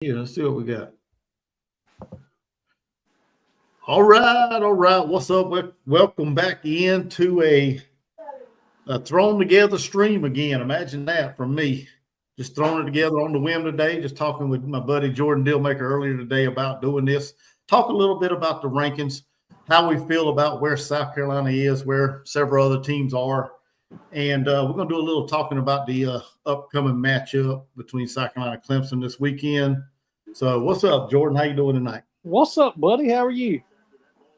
Yeah, let's see what we got. All right. What's up? Welcome back into a thrown together stream again. Imagine that from me. Just throwing it together on the whim today. Just talking with my buddy Jordan Dillmaker earlier today about doing this. Talk a little bit about the rankings, how we feel about where South Carolina is, where several other teams are. And we're going to do a little talking about the upcoming matchup between South Carolina and Clemson this weekend. So what's up, Jordan? How you doing tonight? What's up, buddy? How are you?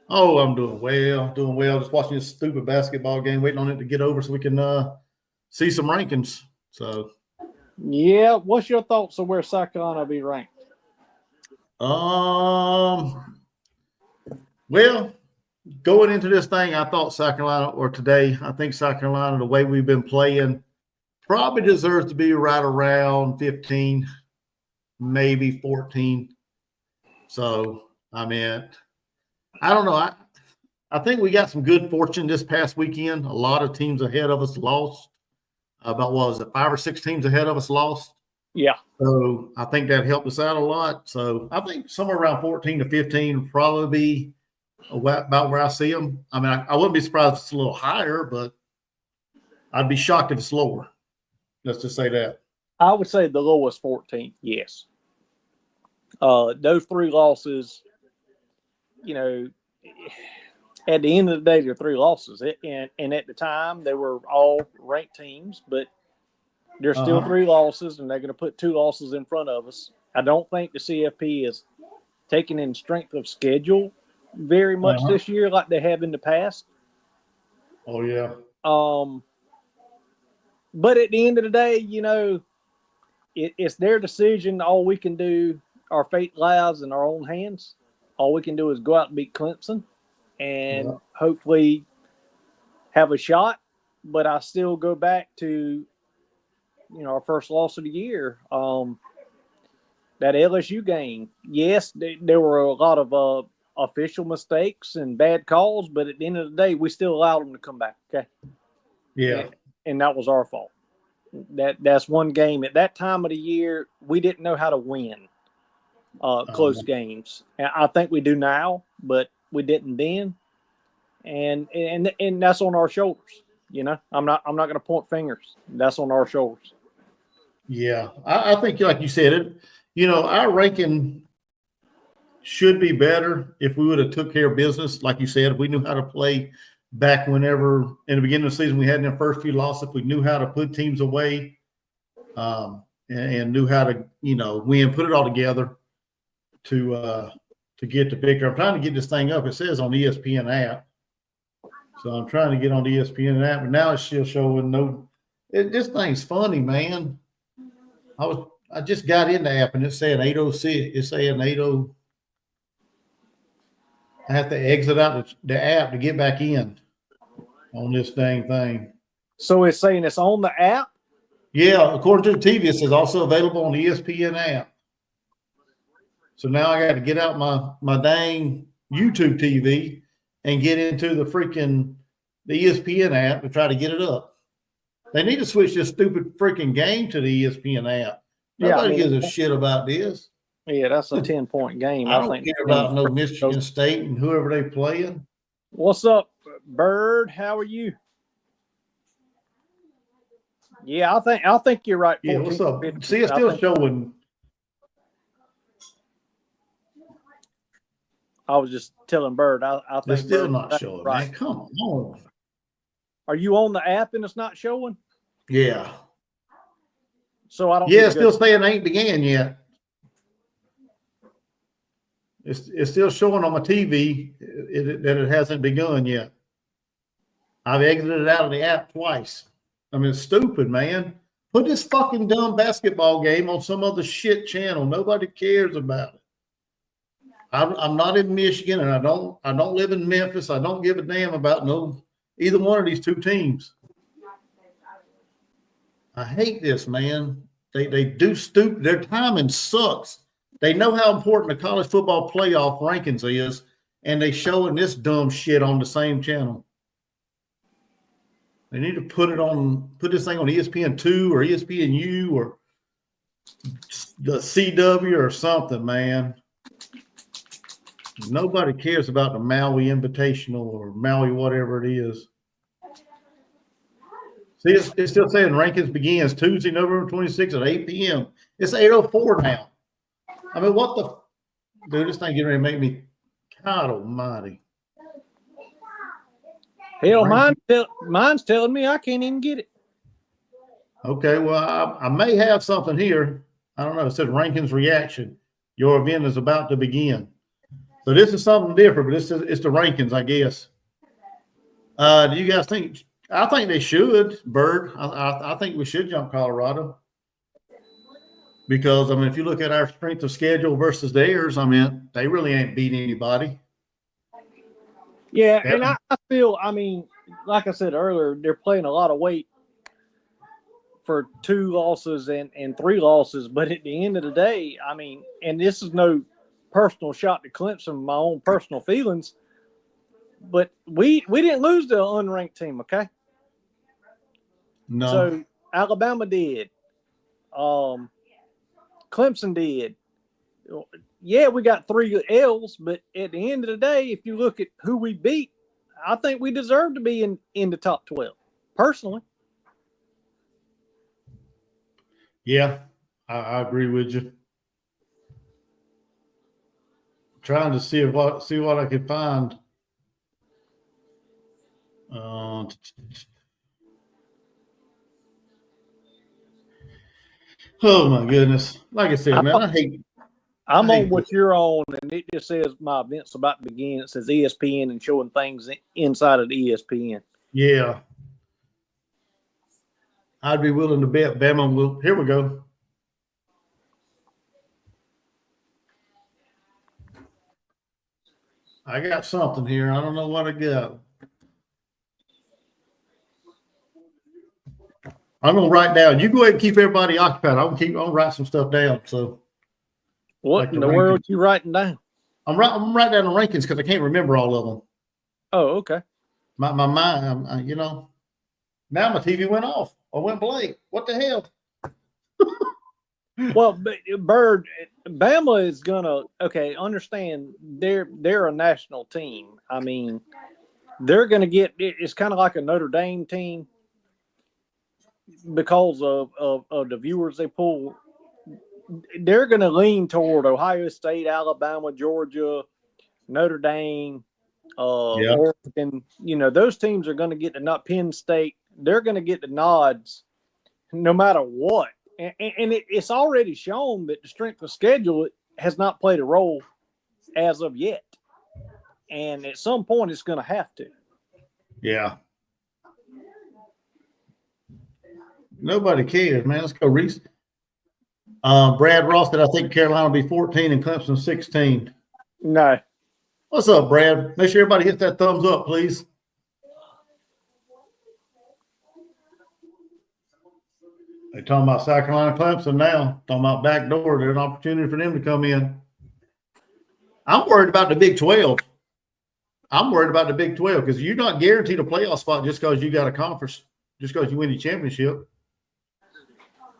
Oh, I'm doing well. Just watching this stupid basketball game, waiting on it to get over so we can see some rankings. So, yeah, what's your thoughts on where South Carolina will be ranked? Well, going into this thing, I thought South Carolina, or today, I think South Carolina, the way we've been playing, probably deserves to be right around 15, maybe 14. So, I mean, I don't know. I think we got some good fortune this past weekend. A lot of teams ahead of us lost. About, what was it, 5 or 6 teams ahead of us lost? Yeah. So I think that helped us out a lot. So I think somewhere around 14 to 15 would probably be about where I see them. I mean, I wouldn't be surprised if it's a little higher, but I'd be shocked if it's lower. Let's just say that. I would say the lowest 14th, yes. Those 3 losses, you know, at the end of the day, they're 3 losses. And at the time, they were all ranked teams, but there's still 3 losses, and they're going to put 2 losses in front of us. I don't think the CFP is taking in strength of schedule very much this year like they have in the past. Oh, yeah. But at the end of the day, you know, it's their decision. All we can do, our fate lies in our own hands. All we can do is go out and beat Clemson and hopefully have a shot. But I still go back to, you know, our first loss of the year, that LSU game. Yes, there were a lot of official mistakes and bad calls, but at the end of the day, we still allowed them to come back. Okay. Yeah. And that was our fault. That's one game. At that time of the year, we didn't know how to win close games. I think we do now, but we didn't then. And that's on our shoulders. You know, I'm not going to point fingers. That's on our shoulders. Yeah, I think, like you said, it. You know, our ranking should be better if we would have took care of business. Like you said, if we knew how to play back whenever in the beginning of the season we had in the first few losses, if we knew how to put teams away, and knew how to, you know, win, put it all together to get the picture. I'm trying to get this thing up. It says on the ESPN app, so I'm trying to get on the ESPN app, but now it's still showing no. This thing's funny, man. I just got in the app and it's saying 8:06. It's saying 80. I have to exit out the app to get back in on this dang thing. So it's saying it's on the app? Yeah, according to the TV, it says also available on the ESPN app. So now I got to get out my dang YouTube TV and get into the ESPN app to try to get it up. They need to switch this stupid freaking game to the ESPN app. Nobody gives a shit about this. Yeah, that's a 10-point game. I don't care about no Michigan State and whoever they playing. What's up, Bird? How are you? Yeah, I think you're right. Yeah, what's up? See, it's still showing. I was just telling Bird. I think it's still not showing, right. Man. Come on. Are you on the app and it's not showing? Yeah. So I don't. Yeah, it's still saying ain't began yet. It's still showing on my TV that it hasn't begun yet. I've exited out of the app twice. I mean, it's stupid, man. Put this fucking dumb basketball game on some other shit channel. Nobody cares about it. I'm not in Michigan, and I don't live in Memphis. I don't give a damn about either one of these 2 teams. I hate this, man. They do stupid. Their timing sucks. They know how important the college football playoff rankings is, and they showing this dumb shit on the same channel. They need to put this thing on ESPN2 or ESPNU or the CW or something, man. Nobody cares about the Maui Invitational or Maui whatever it is. See, it's still saying rankings begins Tuesday, November 26th at 8 p.m. It's 8:04 now. I mean, what the dude? This thing getting ready to make me God Almighty. Hell, mine's telling me I can't even get it. Okay, well, I may have something here. I don't know. It said rankings reaction. Your event is about to begin. So this is something different, but it's the rankings, I guess. Do you guys think? I think they should, Bird. I think we should jump Colorado because I mean, if you look at our strength of schedule versus theirs, I mean, they really ain't beating anybody. Yeah, and I feel, I mean, like I said earlier, they're playing a lot of weight for 2 losses and 3 losses. But at the end of the day, I mean, and this is no personal shot to Clemson, my own personal feelings, but we didn't lose to an unranked team, okay? No. So Alabama did. Clemson did. Yeah, we got 3 L's, but at the end of the day, if you look at who we beat, I think we deserve to be in the top 12, personally. Yeah, I agree with you. Trying to see what I can find. Oh my goodness! Like I said, man, I'm on what you're on, and it just says my event's about to begin. It says ESPN and showing things inside of the ESPN. Yeah, I'd be willing to bet Bama will. Here we go. I got something here. I don't know what I got. I'm gonna write down. You go ahead and keep everybody occupied. I'll write some stuff down. So, what like in the world are you writing down? I'm writing down the rankings because I can't remember all of them. Oh, okay. My mind, you know. Now my TV went off or went blank. What the hell? Well, Bird, Bama is gonna understand they're a national team. I mean, they're gonna get it's kind of like a Notre Dame team because of the viewers they pull. They're gonna lean toward Ohio State, Alabama, Georgia, Notre Dame, Oregon. You know, those teams are gonna get not Penn State. They're gonna get the nods no matter what. And it's already shown that the strength of schedule has not played a role as of yet. And at some point, it's going to have to. Yeah. Nobody cares, man. Let's go, Reese. Brad Ross said, I think Carolina will be 14 and Clemson 16. No. What's up, Brad? Make sure everybody hits that thumbs up, please. They're talking about South Carolina Clemson now. Talking about backdoor. There's an opportunity for them to come in. I'm worried about the Big 12. I'm worried about the Big 12 because you're not guaranteed a playoff spot just because you got a conference, just because you win the championship.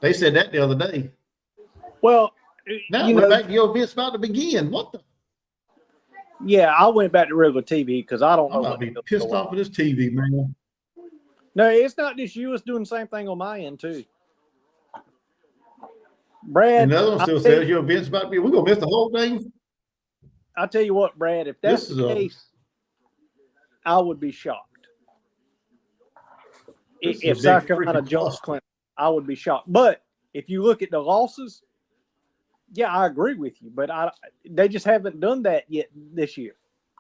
They said that the other day. Well, now we're back to your event's about to begin. What the? Yeah, I went back to regular TV because I don't know. I'll be pissed off with this TV, man. No, it's not just you. It's doing the same thing on my end, too. Brad. And the other one still says your event's about to be. We're going to miss the whole thing. I'll tell you what, Brad, if that's the case, I would be shocked. If South Carolina jumps Clemson, I would be shocked. But if you look at the losses, yeah, I agree with you. But they just haven't done that yet this year.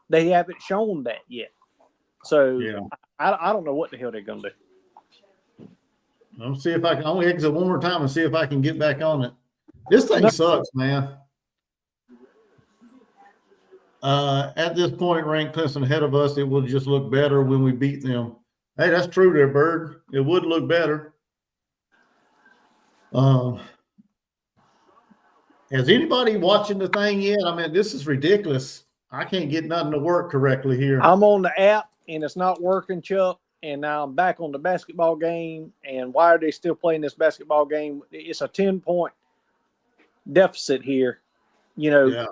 They haven't shown that yet. So yeah. I don't know what the hell they're going to do. I'll see if I can. I'm going to exit one more time and see if I can get back on it. This thing sucks, man. At this point, ranked Clemson ahead of us. It will just look better when we beat them. Hey, that's true there, Bird. It would look better. Has anybody watching the thing yet? I mean, this is ridiculous. I can't get nothing to work correctly here. I'm on the app, and it's not working, Chuck. And now I'm back on the basketball game. And why are they still playing this basketball game? It's a 10-point deficit here. You know, Yeah.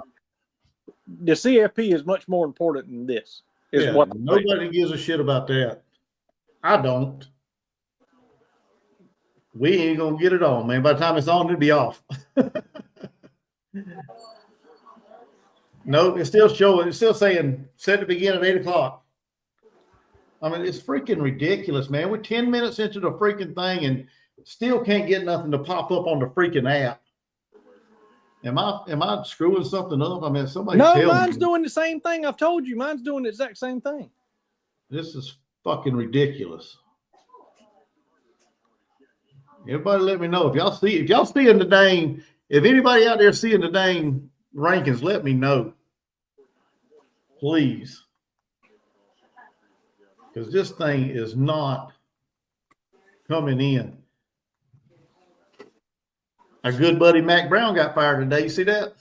the CFP is much more important than this. Is Yeah. what I'm saying. Nobody gives a shit about that. I don't. We ain't gonna get it on, man. By the time it's on, it'll be off. No, it's still showing. It's still saying set to begin at 8 o'clock. I mean, it's freaking ridiculous, man. We're 10 minutes into the freaking thing and still can't get nothing to pop up on the freaking app. Am I screwing something up? I mean, somebody No, tell mine's me. doing the same thing. I've told you, mine's doing the exact same thing. This is fucking ridiculous. Everybody let me know if y'all seeing the dang, if anybody out there seeing the dang rankings, let me know. Please. Because this thing is not coming in. Our good buddy Mac Brown got fired today. You see that?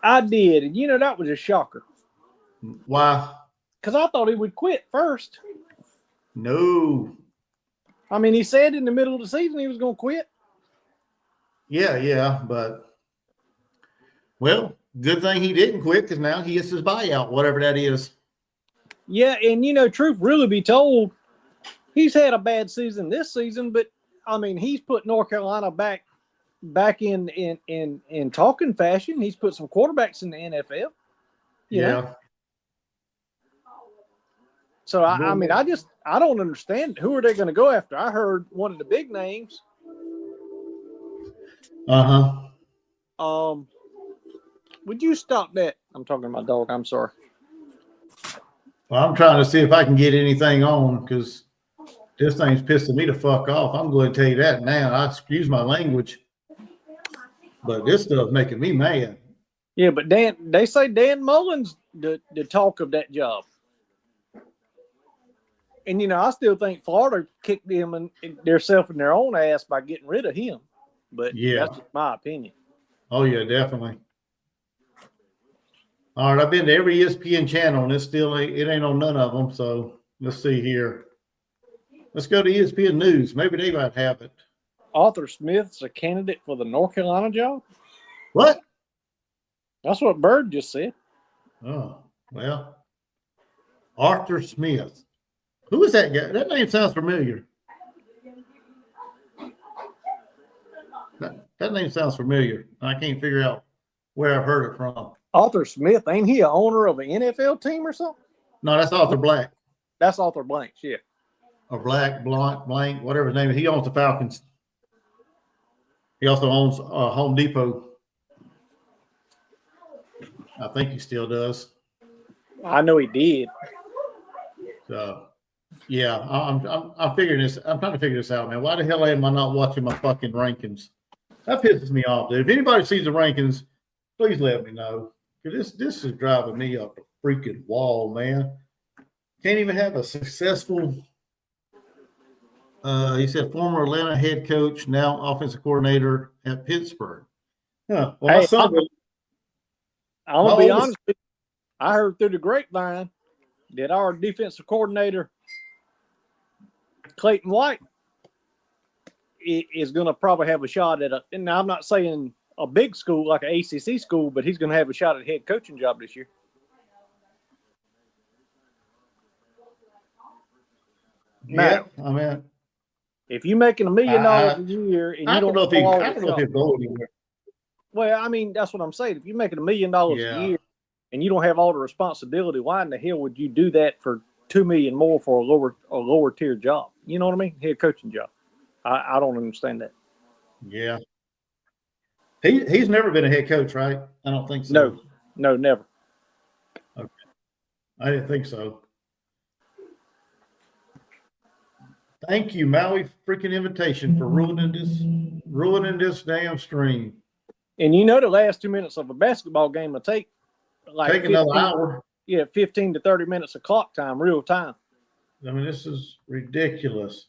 I did, and you know that was a shocker. Why? Because I thought he would quit first. No. I mean, he said in the middle of the season he was going to quit. Yeah, but well, good thing he didn't quit because now he gets his buyout, whatever that is. Yeah, and you know, truth really be told, he's had a bad season this season, but I mean, he's put North Carolina back in talking fashion. He's put some quarterbacks in the NFL. You know? So I mean, I don't understand who are they going to go after. I heard one of the big names. Would you stop that? I'm talking to my dog. I'm sorry. Well, I'm trying to see if I can get anything on because this thing's pissing me the fuck off. I'm going to tell you that now. I excuse my language, but this stuff's making me mad. Yeah, but they say Dan Mullen's the talk of that job. And, you know, I still think Florida kicked them and themselves in their own ass by getting rid of him. But that's just my opinion. Oh, yeah, definitely. All right, I've been to every ESPN channel, and it ain't on none of them. So let's see here. Let's go to ESPN News. Maybe they might have it. Arthur Smith's a candidate for the North Carolina job? What? That's what Bird just said. Oh, well. Arthur Smith. Who is that guy? That name sounds familiar. That name sounds familiar. I can't figure out where I've heard it from. Arthur Smith, ain't he a owner of an NFL team or something? No, that's Arthur Black. That's Arthur Blanks, yeah. Or Blank, whatever his name is. He owns the Falcons. He also owns Home Depot. I think he still does. I know he did. So, yeah, I'm figuring this. I'm trying to figure this out, man. Why the hell am I not watching my fucking rankings? That pisses me off, dude. If anybody sees the rankings, please let me know. Because this is driving me up a freaking wall, man. Can't even have a successful. He said former Atlanta head coach, now offensive coordinator at Pittsburgh. Huh. Well, Hey, I'm gonna be honest with you. I heard through the grapevine that our defensive coordinator, Clayton White, is going to probably have a shot at and now I'm not saying a big school like an ACC school, but he's going to have a shot at a head coaching job this year. Yeah, I mean, if you're making $1 million a year and you don't know if he'll go anywhere. Well, I mean, that's what I'm saying. If you're making $1 million a year and you don't have all the responsibility, why in the hell would you do that for $2 million more for a lower tier job? You know what I mean? Head coaching job. I don't understand that. Yeah. He's never been a head coach, right? I don't think so. No, never. Okay. I didn't think so. Thank you, Maui freaking invitation for ruining this damn stream. And you know the last 2 minutes of a basketball game will take like 15, another hour. Yeah, 15 to 30 minutes of clock time, real time. I mean, this is ridiculous.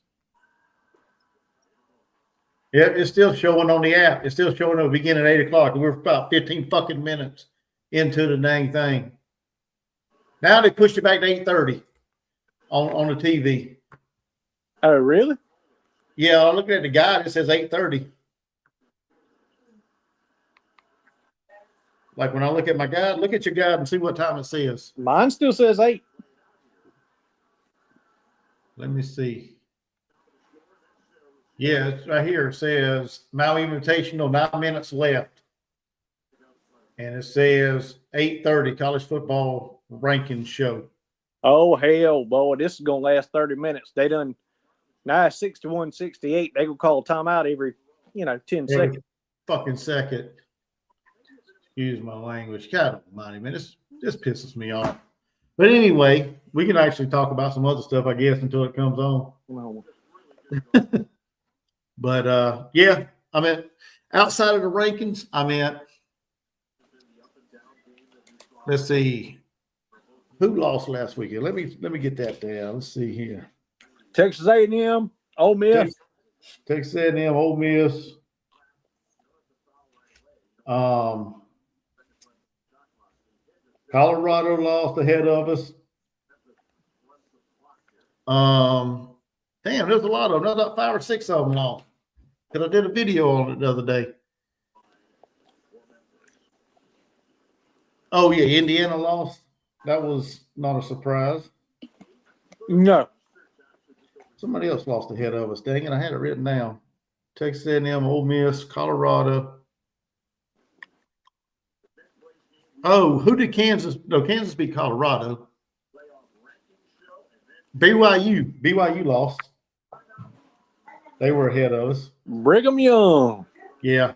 Yeah, it's still showing on the app. It's still showing at the beginning at 8 o'clock. We're about 15 fucking minutes into the dang thing. Now they pushed it back to 8:30 on the TV. Oh, really? Yeah, I'm looking at the guide. It says 8:30. Like when I look at my guide, look at your guide and see what time it says. Mine still says 8. Let me see. Yeah, it's right here. It says Maui Invitational, 9 minutes left. And it says 8:30 college football rankings show. Oh, hell, boy. This is going to last 30 minutes. They done, now it's 61-68. They going to call a timeout every, 10 seconds. Fucking second. Excuse my language. God almighty, man. This pisses me off. But anyway, we can actually talk about some other stuff, I guess, until it comes on. No. But yeah, I mean, outside of the rankings, I mean, let's see. Who lost last weekend? Let me get that down. Let's see here. Texas A&M, Ole Miss. Texas A&M, Ole Miss. Colorado lost ahead of us. Damn, there's a lot of them. There's about 5 or 6 of them lost. Because I did a video on it the other day. Oh, yeah, Indiana lost. That was not a surprise. No. Somebody else lost ahead of us. Dang it, I had it written down. Texas A&M, Ole Miss, Colorado. Oh, who did Kansas? No, Kansas beat Colorado. BYU lost. They were ahead of us. Brigham Young. Yeah.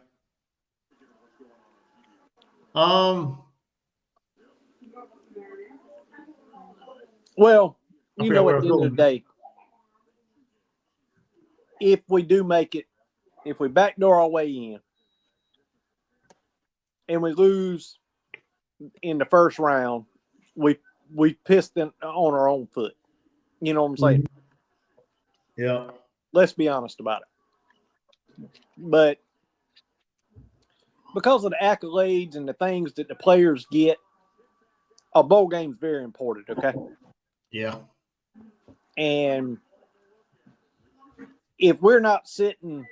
Well, I at forgot where I the was end of the day, if we do make it, if we backdoor our way in and we lose in the first round, we pissed on our own foot. You know what I'm saying? Yeah. Let's be honest about it. But because of the accolades and the things that the players get, a bowl game is very important, okay? Yeah. And if we're not sitting,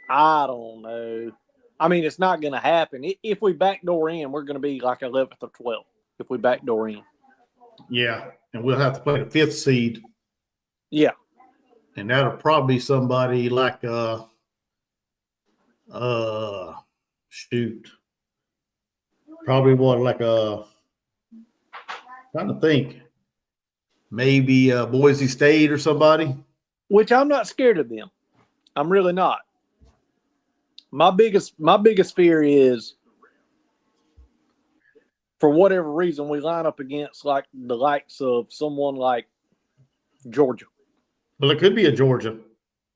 I don't know. I mean, it's not going to happen. If we backdoor in, we're going to be like 11th or 12th if we backdoor in. Yeah. And we'll have to play the 5th seed. Yeah. And that'll probably be somebody like shoot. Probably what, like trying to think. Maybe Boise State or somebody. Which I'm not scared of them. I'm really not. My biggest fear is, for whatever reason, we line up against like the likes of someone like Georgia. Well, it could be a Georgia.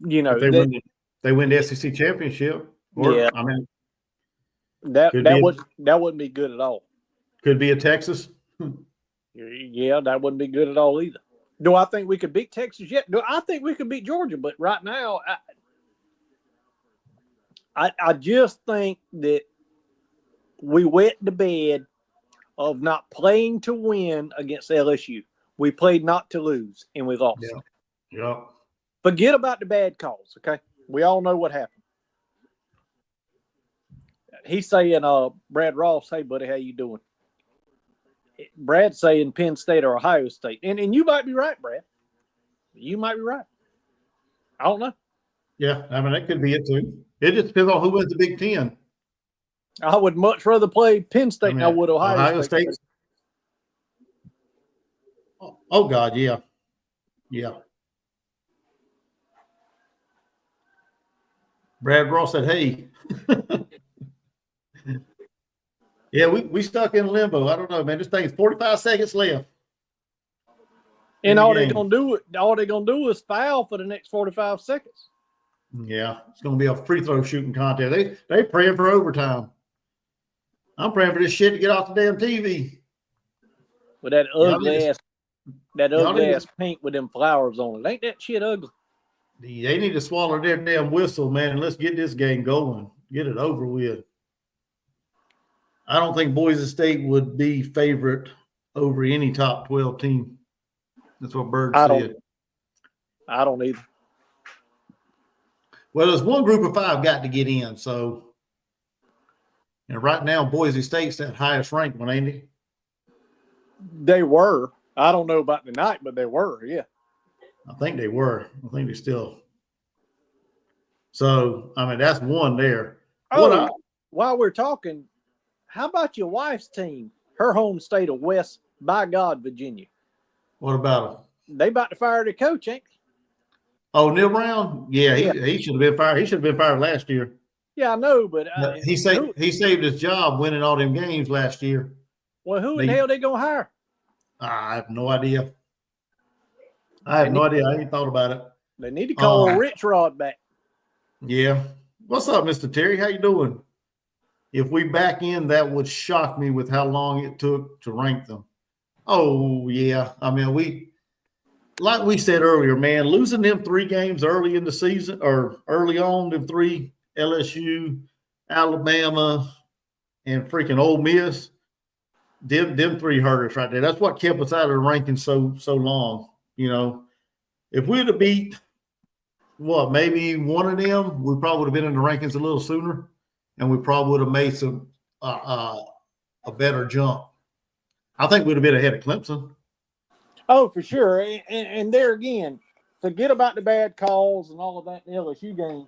You know, If they win the SEC championship. Or, yeah. I mean, that wouldn't be good at all. Could be a Texas. Yeah, that wouldn't be good at all either. Do I think we could beat Texas yet? Do I think we could beat Georgia? But right now, I just think that we wet the bed of not playing to win against LSU. We played not to lose, and we lost. Yeah. Yeah. Forget about the bad calls, okay? We all know what happened. He's saying, Brad Ross, hey, buddy, how you doing? Brad's saying Penn State or Ohio State. And you might be right, Brad. You might be right. I don't know. Yeah, I mean, that could be it too. It just depends on who wins the Big Ten. I would much rather play Penn State than I would Ohio State. Oh, God, yeah. Yeah. Brad Ross said, hey. Yeah, we stuck in limbo. I don't know, man. This thing is 45 seconds left. And all they're gonna do is foul for the next 45 seconds. Yeah, it's gonna be a free throw shooting contest. They praying for overtime. I'm praying for this shit to get off the damn TV. With that ugly ass pink with them flowers on it. Ain't that shit ugly? They need to swallow their damn whistle, man, and let's get this game going. Get it over with. I don't think Boise State would be favorite over any top 12 team. That's what Bird said. I don't either. Well, there's one group of 5 got to get in, so And right now, Boise State's that highest ranked one, ain't it? They were. I don't know about tonight, but they were. Yeah. I think they were. I think they still. So, I mean, that's one there. While we're talking, how about your wife's team? Her home state of West, by God, Virginia. What about them? They about to fire their coach, ain't they? Oh, Neil Brown? Yeah, he should have been fired. He should have been fired last year. Yeah, I know, but he saved his job winning all them games last year. Well, who in the hell they gonna hire? I have no idea. I ain't thought about it. They need to call Rich Rod back. Yeah. What's up, Mr. Terry? How you doing? If we back in, that would shock me with how long it took to rank them. Oh, yeah. I mean, like we said earlier, man, losing them 3 games early in the season or early on, them 3 LSU, Alabama, and freaking Ole Miss, them 3 hurt us right there. That's what kept us out of the rankings so long. You know, if we'd have beat maybe one of them, we probably would have been in the rankings a little sooner, and we probably would have made some a better jump. I think we'd have been ahead of Clemson. Oh, for sure. And there again, forget about the bad calls and all of that in the LSU game.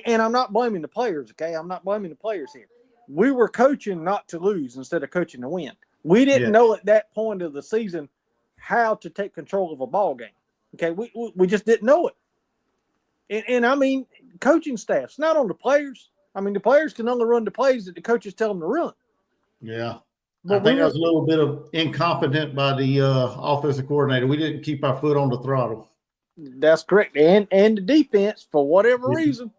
And I'm not blaming the players, okay? I'm not blaming the players here. We were coaching not to lose instead of coaching to win. We didn't know at that point of the season how to take control of a ball game. Okay, we just didn't know it. And I mean, coaching staff's not on the players. I mean, the players can only run the plays that the coaches tell them to run. Yeah. But I think that was a little bit of incompetent by the offensive coordinator. We didn't keep our foot on the throttle. That's correct. And the defense, for whatever reason,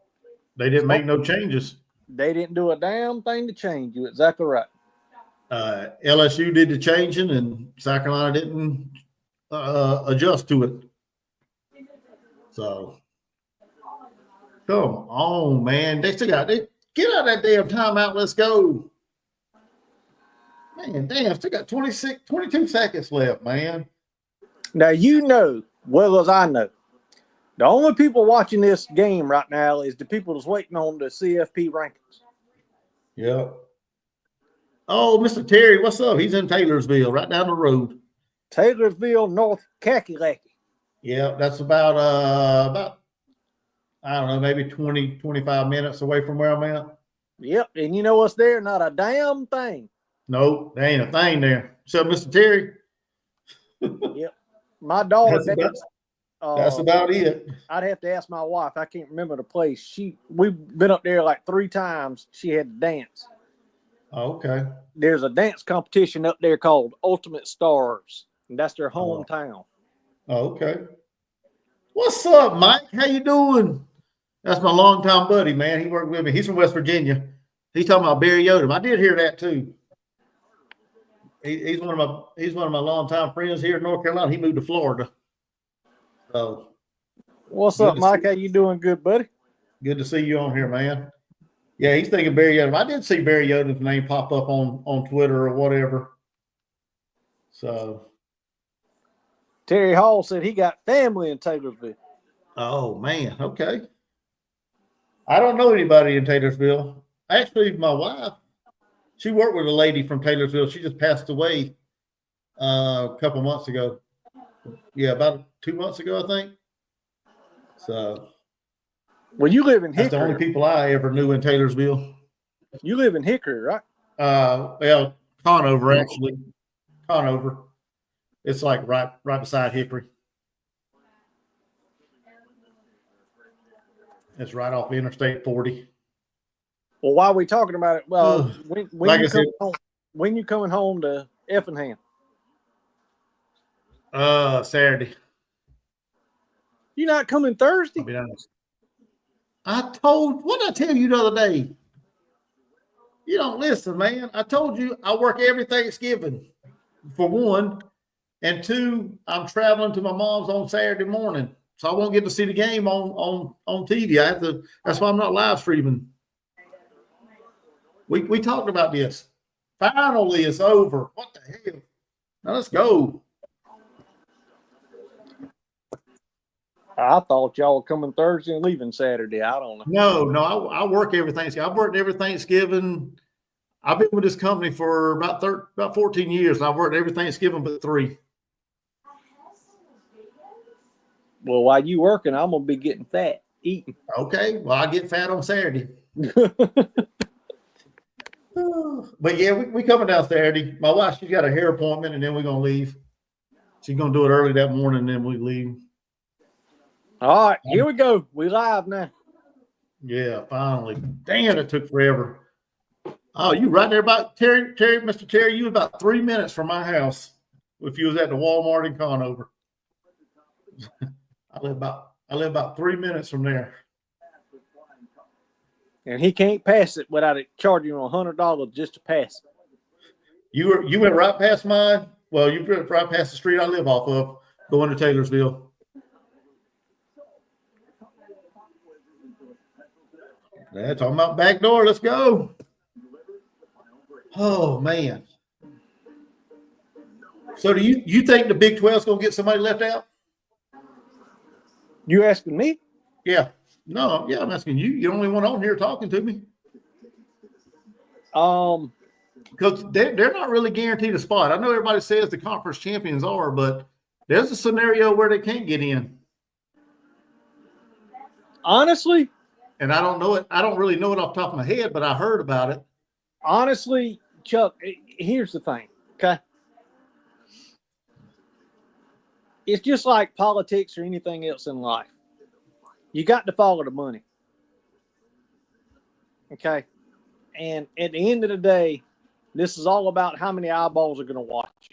they didn't make no changes. They didn't do a damn thing to change. You're exactly right. LSU did the changing, and South Carolina didn't adjust to it. So, come on, man. They get out of that damn timeout. Let's go. Man, damn, still got 22 seconds left, man. Now, you know, well as I know, the only people watching this game right now is the people that's waiting on the CFP rankings. Yeah. Oh, Mr. Terry, what's up? He's in Taylorsville, right down the road. Taylorsville, North Kakalaki. Yeah, that's about I don't know, maybe 20, 25 minutes away from where I'm at. Yep, and you know what's there? Not a damn thing. Nope, there ain't a thing there. So, Mr. Terry. Yep. My daughter that's about it. I'd have to ask my wife. I can't remember the place. We've been up there like 3 times. She had to dance. Oh, okay. There's a dance competition up there called Ultimate Stars, and that's their hometown. Oh, okay. What's up, Mike? How you doing? That's my longtime buddy, man. He worked with me. He's from West Virginia. He's talking about Barry Odom. I did hear that too. He's one of my longtime friends here in North Carolina. He moved to Florida. So, what's up, Mike? How you doing? Good, buddy. Good to see you on here, man. Yeah, he's thinking Barry Odom. I did see Barry Odom's name pop up on Twitter or whatever. So, Terry Hall said he got family in Taylorsville. Oh man, okay. I don't know anybody in Taylorsville. Actually, my wife, she worked with a lady from Taylorsville. She just passed away a couple months ago. Yeah, about 2 months ago, I think. So, well, you live in Hickory. That's the only people I ever knew in Taylorsville. You live in Hickory, right? Well, Conover, actually. Conover. It's like right beside Hickory. It's right off Interstate 40. Well, while we're talking about it, well, when you coming home to Effingham? Saturday. You not coming Thursday? I'll be honest. What did I tell you the other day? You don't listen, man. I told you I work every Thanksgiving, for one. And 2, I'm traveling to my mom's on Saturday morning. So I won't get to see the game on TV. That's why I'm not live streaming. We talked about this. Finally, it's over. What the hell? Now let's go. I thought y'all were coming Thursday and leaving Saturday. I don't know. No, I work every Thanksgiving. I've worked every Thanksgiving. I've been with this company for about 14 years, and I've worked every Thanksgiving but 3. Well, while you working, I'm gonna be getting fat eating. Okay, well, I get fat on Saturday. But yeah, we coming down Saturday. My wife, she's got a hair appointment, and then we're gonna leave. She's gonna do it early that morning, and then we leave. All right, here we go. We live now. Yeah, finally. Damn, it took forever. Oh, you right there about Mr. Terry, you about 3 minutes from my house if you was at the Walmart in Conover. I live about 3 minutes from there. And he can't pass it without it charging him $100 just to pass it. You went right past mine. Well, you went right past the street I live off of, going to Taylorsville. Yeah, talking about back door. Let's go. Oh man. So do you think the Big 12 is going to get somebody left out? You asking me? Yeah. No, yeah, I'm asking you. You're the only one on here talking to me. Because they're not really guaranteed a spot. I know everybody says the conference champions are, but there's a scenario where they can't get in. Honestly, and I don't know it. I don't really know it off the top of my head, but I heard about it. Honestly, Chuck, here's the thing, okay? It's just like politics or anything else in life. You got to follow the money. Okay? And at the end of the day, this is all about how many eyeballs are going to watch.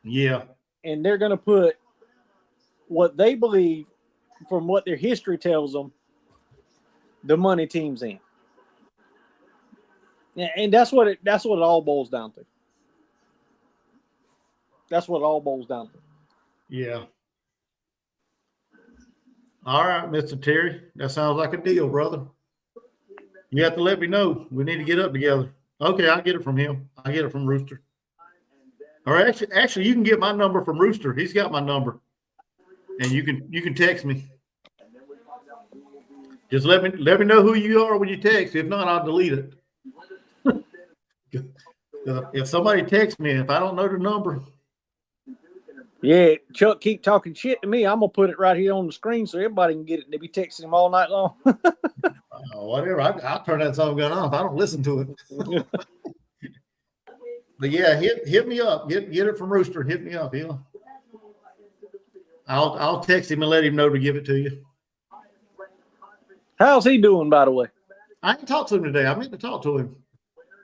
Yeah. And they're going to put what they believe, from what their history tells them, the money teams in. And that's what it all boils down to. That's what it all boils down to. Yeah. All right, Mr. Terry. That sounds like a deal, brother. You have to let me know. We need to get up together. Okay, I get it from him. I get it from Rooster. All right, actually, you can get my number from Rooster. He's got my number, and you can text me. Just let me know who you are when you text. If not, I'll delete it. If somebody texts me, if I don't know the number. Yeah, Chuck, keep talking shit to me. I'm gonna put it right here on the screen so everybody can get it. They be texting him all night long. Whatever. I'll turn that song gun off. I don't listen to it. But yeah, hit me up. Get it from Rooster. Hit me up. I'll text him and let him know to give it to you. How's he doing, by the way? I ain't talked to him today. I meant to talk to him.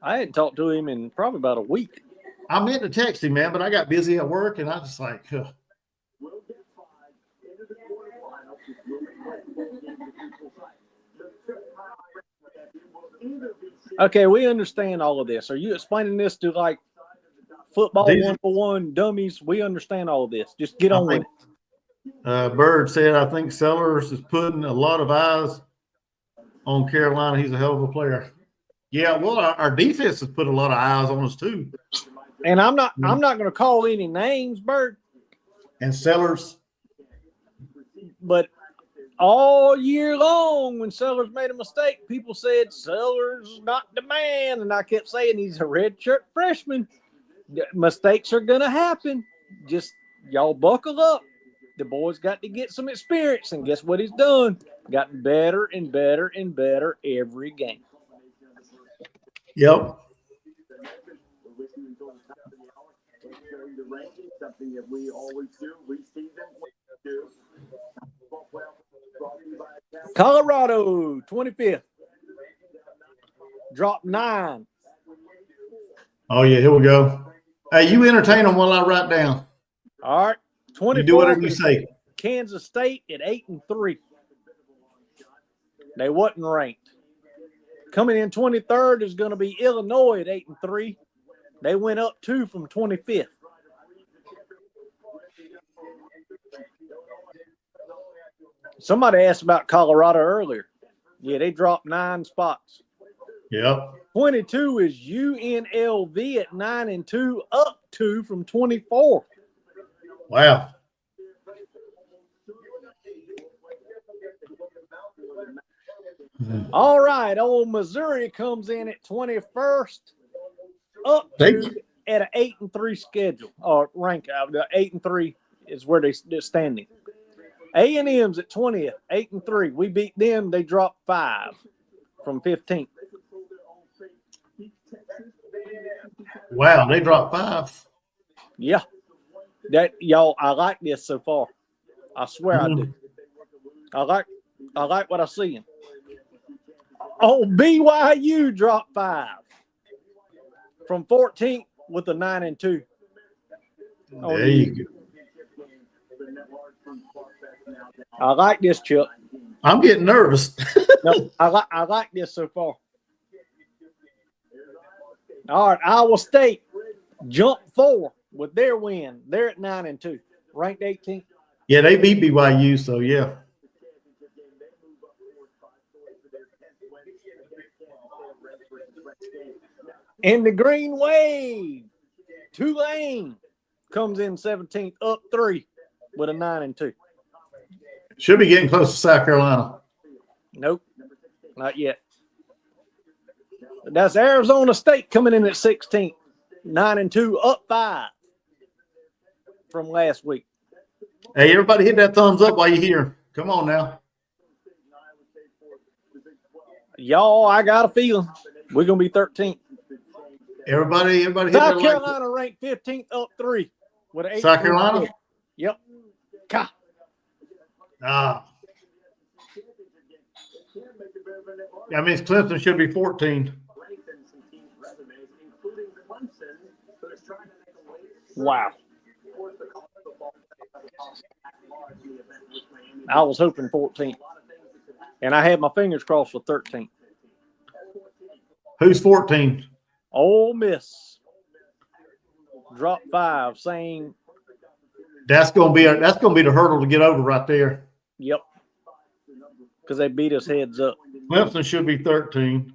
I hadn't talked to him in probably about a week. I meant to text him, man, but I got busy at work, and I just like, Okay, we understand all of this. Are you explaining this to like football 1-for-1 dummies? We understand all of this. Just get on with it. Bird said, I think Sellers is putting a lot of eyes on Carolina. He's a hell of a player. Yeah, well, our defense has put a lot of eyes on us too. And I'm not going to call any names, Bird. And Sellers. But all year long, when Sellers made a mistake, people said Sellers is not the man. And I kept saying he's a redshirt freshman. Mistakes are going to happen. Just y'all buckle up. The boy's got to get some experience. And guess what he's done? Gotten better and better and better every game. Yep. Colorado, 25th. Drop 9. Oh, yeah, here we go. Hey, you entertain them while I write down. All right. 24th. You do whatever you say. Kansas State at 8-3. They wasn't ranked. Coming in 23rd is going to be Illinois at 8-3. They went up 2 from 25th. Somebody asked about Colorado earlier. Yeah, they dropped 9 spots. Yep. 22 is UNLV at 9-2, up 2 from 24. Wow. All right, old Missouri comes in at 21st, up to at an 8-3 schedule or rank. 8-3 is where they're standing. A&M's at 20th, 8-3. We beat them. They dropped 5 from 15th. Wow, they dropped 5. Yeah, that y'all. I like this so far. I swear I do. I like what I see. Oh, BYU dropped 5 from 14th with a 9-2. There you go. I like this, Chuck. I'm getting nervous. No, I like this so far. All right, Iowa State jumped 4 with their win. They're at 9-2, ranked 18th. Yeah, they beat BYU, so yeah. And the Green Wave, Tulane comes in 17th, up 3 with a 9-2. Should be getting close to South Carolina. Nope, not yet. That's Arizona State coming in at 16th, 9-2, up 5 from last week. Hey, everybody hit that thumbs up while you're here. Come on now. Y'all, I got a feeling we're going to be 13th. Everybody hit that South like. Carolina ranked 15th, up 3 with an 8. South Carolina? Yep. Ka. That means Clemson should be 14. Wow. I was hoping 14th. And I had my fingers crossed for 13th. Who's 14? Ole Miss dropped 5, saying That's gonna be the hurdle to get over right there. yep. Because they beat us heads up. Clemson should be 13.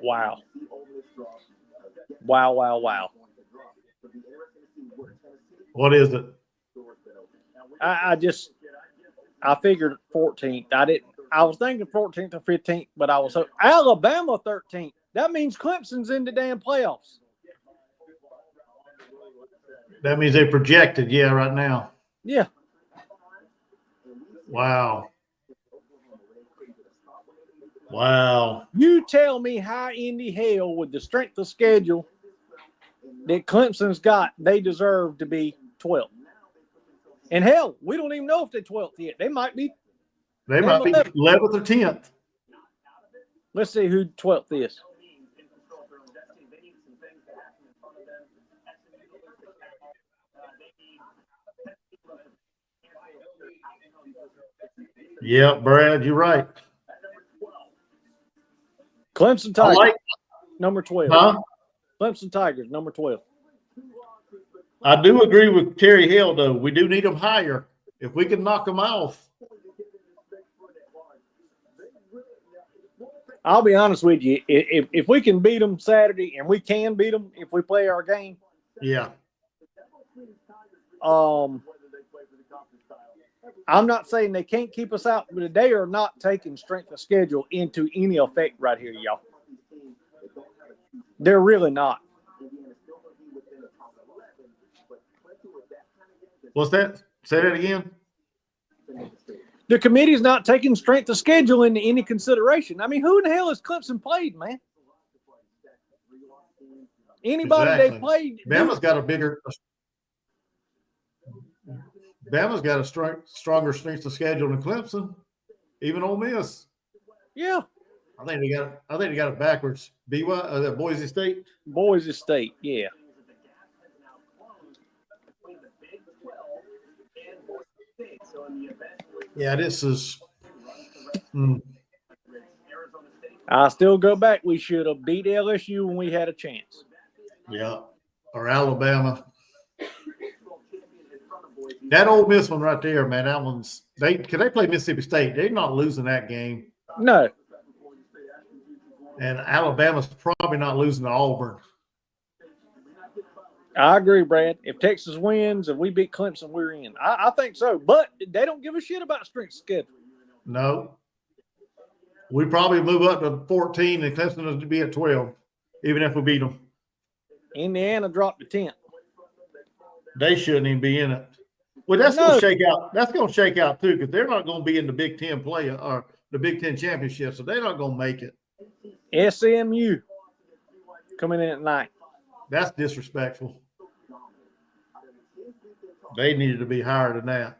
Wow. Wow. What is it? I figured 14th. I was thinking 14th or 15th, but I was Alabama 13th. That means Clemson's in the damn playoffs. That means they projected, right now. Yeah. Wow. You tell me how in the hell, with the strength of schedule that Clemson's got, they deserve to be 12th. And hell, we don't even know if they're 12th yet. They might be 11th or 10th. Let's see who 12th is. Yeah, Brad, you're right. Clemson Tigers, number 12. Huh? Clemson Tigers, number 12. I do agree with Terry Hill, though. We do need them higher. If we can knock them off. I'll be honest with you. If we can beat them Saturday, and we can beat them if we play our game. Yeah. I'm not saying they can't keep us out, but they are not taking strength of schedule into any effect right here, y'all. They're really not. What's that? Say that again. The committee's not taking strength of schedule into any consideration. I mean, who in the hell has Clemson played, man? Anybody they played. Bama's got a stronger strength of schedule than Clemson, even Ole Miss. Yeah. I think they got it backwards. Boise State. Boise State, yeah. Yeah, this is. I still go back. We should have beat LSU when we had a chance. Yeah, or Alabama. That Ole Miss one right there, man. That one's can they play Mississippi State? They're not losing that game. No. And Alabama's probably not losing to Auburn. I agree, Brad. If Texas wins and we beat Clemson, we're in. I think so. But they don't give a shit about strength of schedule. No. We probably move up to 14 and Clemson will be at 12, even if we beat them. Indiana dropped to 10. They shouldn't even be in it. Well, that's going to shake out. That's going to shake out too, because they're not going to be in the Big Ten play or the Big Ten championship, so they're not going to make it. SMU coming in at 9. That's disrespectful. They needed to be higher than that.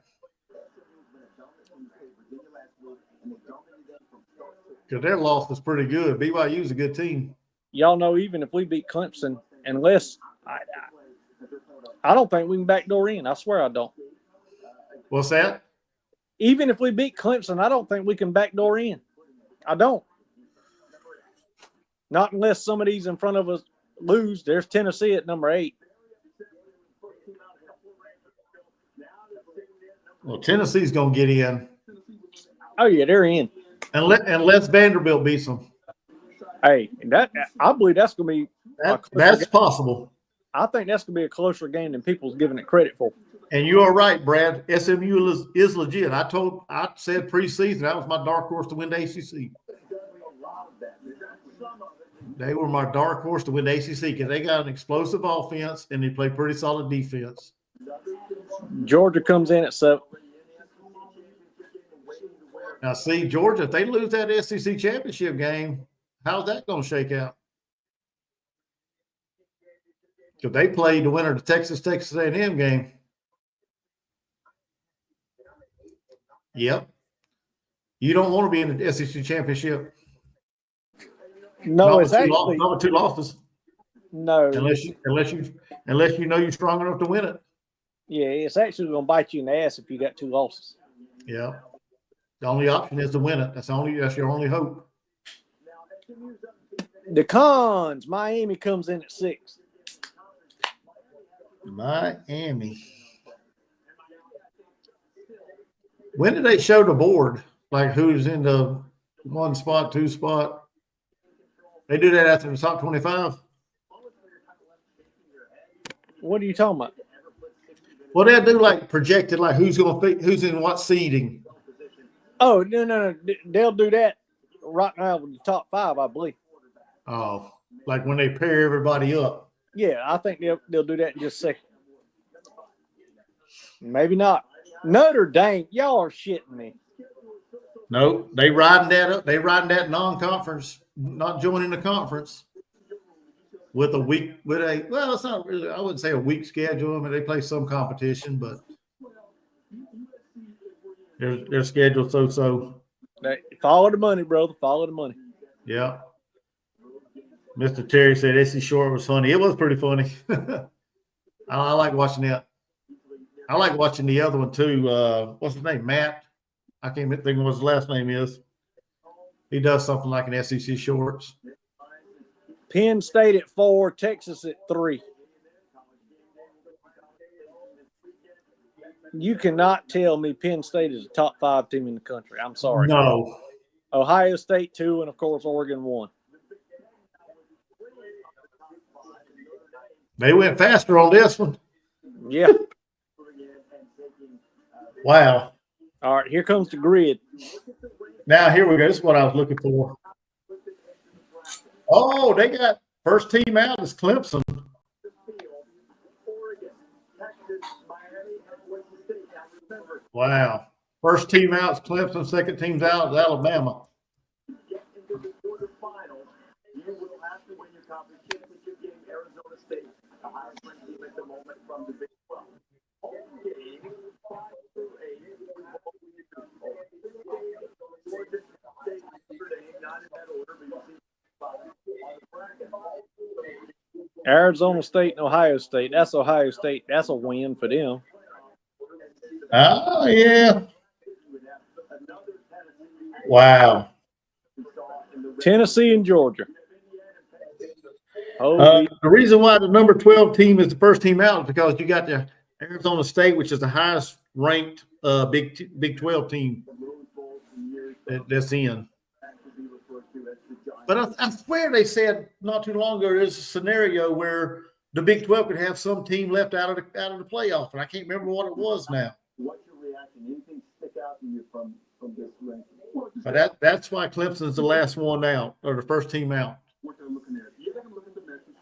Because their loss was pretty good. BYU's a good team. Y'all know, even if we beat Clemson, unless I don't think we can backdoor in. I swear I don't. What's that? Even if we beat Clemson, I don't think we can backdoor in. I don't. Not unless some of these in front of us lose. There's Tennessee at number 8. Well, Tennessee's going to get in. Oh, yeah, they're in. Unless Vanderbilt beats them. Hey, I believe that's going to be that's possible. I think that's going to be a closer game than people's giving it credit for. And you are right, Brad. SMU is legit. I said preseason that was my dark horse to win the ACC. They were my dark horse to win the ACC because they got an explosive offense and they play pretty solid defense. Georgia comes in at 7. Now, see, Georgia, if they lose that SEC championship game, how's that going to shake out? Because they played the winner of the Texas A&M game. Yep. You don't want to be in the SEC championship. No, it's actually not with 2 losses. No, unless you know you're strong enough to win it. Yeah, it's actually going to bite you in the ass if you got 2 losses. Yeah. The only option is to win it. That's your only hope. The cons, Miami comes in at 6. Miami. When did they show the board? Like who's in the 1 spot, 2 spot? They do that after the top 25? What are you talking about? Well, they'll do like projected, like who's in what seeding. Oh, no. They'll do that right now with the top 5, I believe. Oh, like when they pair everybody up. Yeah, I think they'll do that in just a second. Maybe not. Notre Dame, y'all are shitting me. No, they riding that up. They riding that non-conference, not joining the conference with it's not really, I wouldn't say a weak schedule. I mean, they play some competition, but their schedule so. Follow the money, brother. Follow the money. Yeah. Mr. Terry said S.C. Short was funny. It was pretty funny. I like watching that. I like watching the other one too. What's his name? Matt. I can't think of what his last name is. He does something like an SEC Shorts. Penn State at 4, Texas at 3. You cannot tell me Penn State is a top 5 team in the country. I'm sorry. No. Ohio State 2, and of course Oregon 1. They went faster on this one. Yeah. Wow. All right, here comes the grid. Now, here we go. This is what I was looking for. Oh, they got first team out is Clemson. Wow. First team out is Clemson. Second team's out is Alabama. Arizona State and Ohio State. That's Ohio State. That's a win for them. Oh, yeah. Wow. Tennessee and Georgia. The reason why the number 12 team is the first team out is because you got the Arizona State, which is the highest ranked Big 12 team that's in. But I swear they said not too long ago there's a scenario where the Big 12 could have some team left out of the playoff, and I can't remember what it was now. What's your reaction? Anything stick out to you from this ranking? But that's why Clemson's the last one out, or the first team out. What they're looking at. Yeah, they can look at the metrics.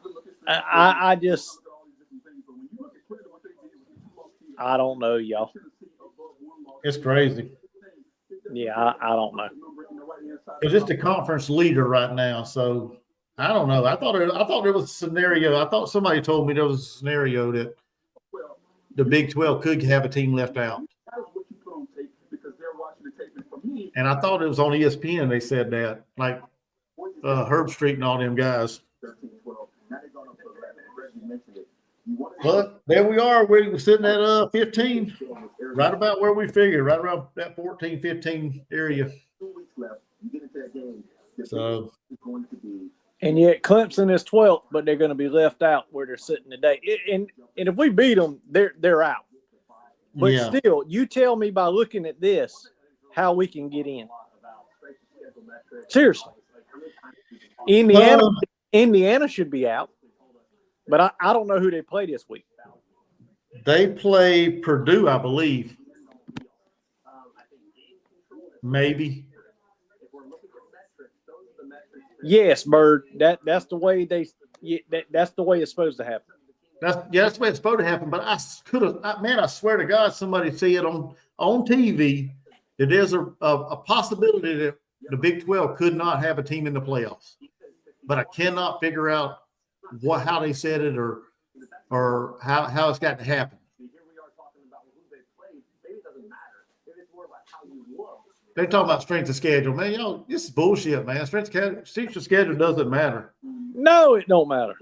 I don't know, y'all. It's crazy. Yeah, I don't know. Because it's the conference leader right now, so I don't know. I thought there was a scenario. I thought somebody told me there was a scenario that the Big 12 could have a team left out. And I thought it was on ESPN. They said that, like Herb Street and all them guys. But there we are. We're sitting at 15, right about where we figured, right around that 14, 15 area. So, and yet Clemson is 12th, but they're going to be left out where they're sitting today. And if we beat them, they're out. But still, you tell me by looking at this how we can get in. Seriously, Indiana should be out, but I don't know who they play this week. They play Purdue, I believe. Maybe. Yes, Bird. That's the way that's the way it's supposed to happen. That's the way it's supposed to happen. But I swear to God, somebody said on TV that there's a possibility that the Big 12 could not have a team in the playoffs. But I cannot figure out how they said it or how it's got to happen. They're talking about strength of schedule. Man, this is bullshit, man. Strength of schedule doesn't matter. No, it don't matter.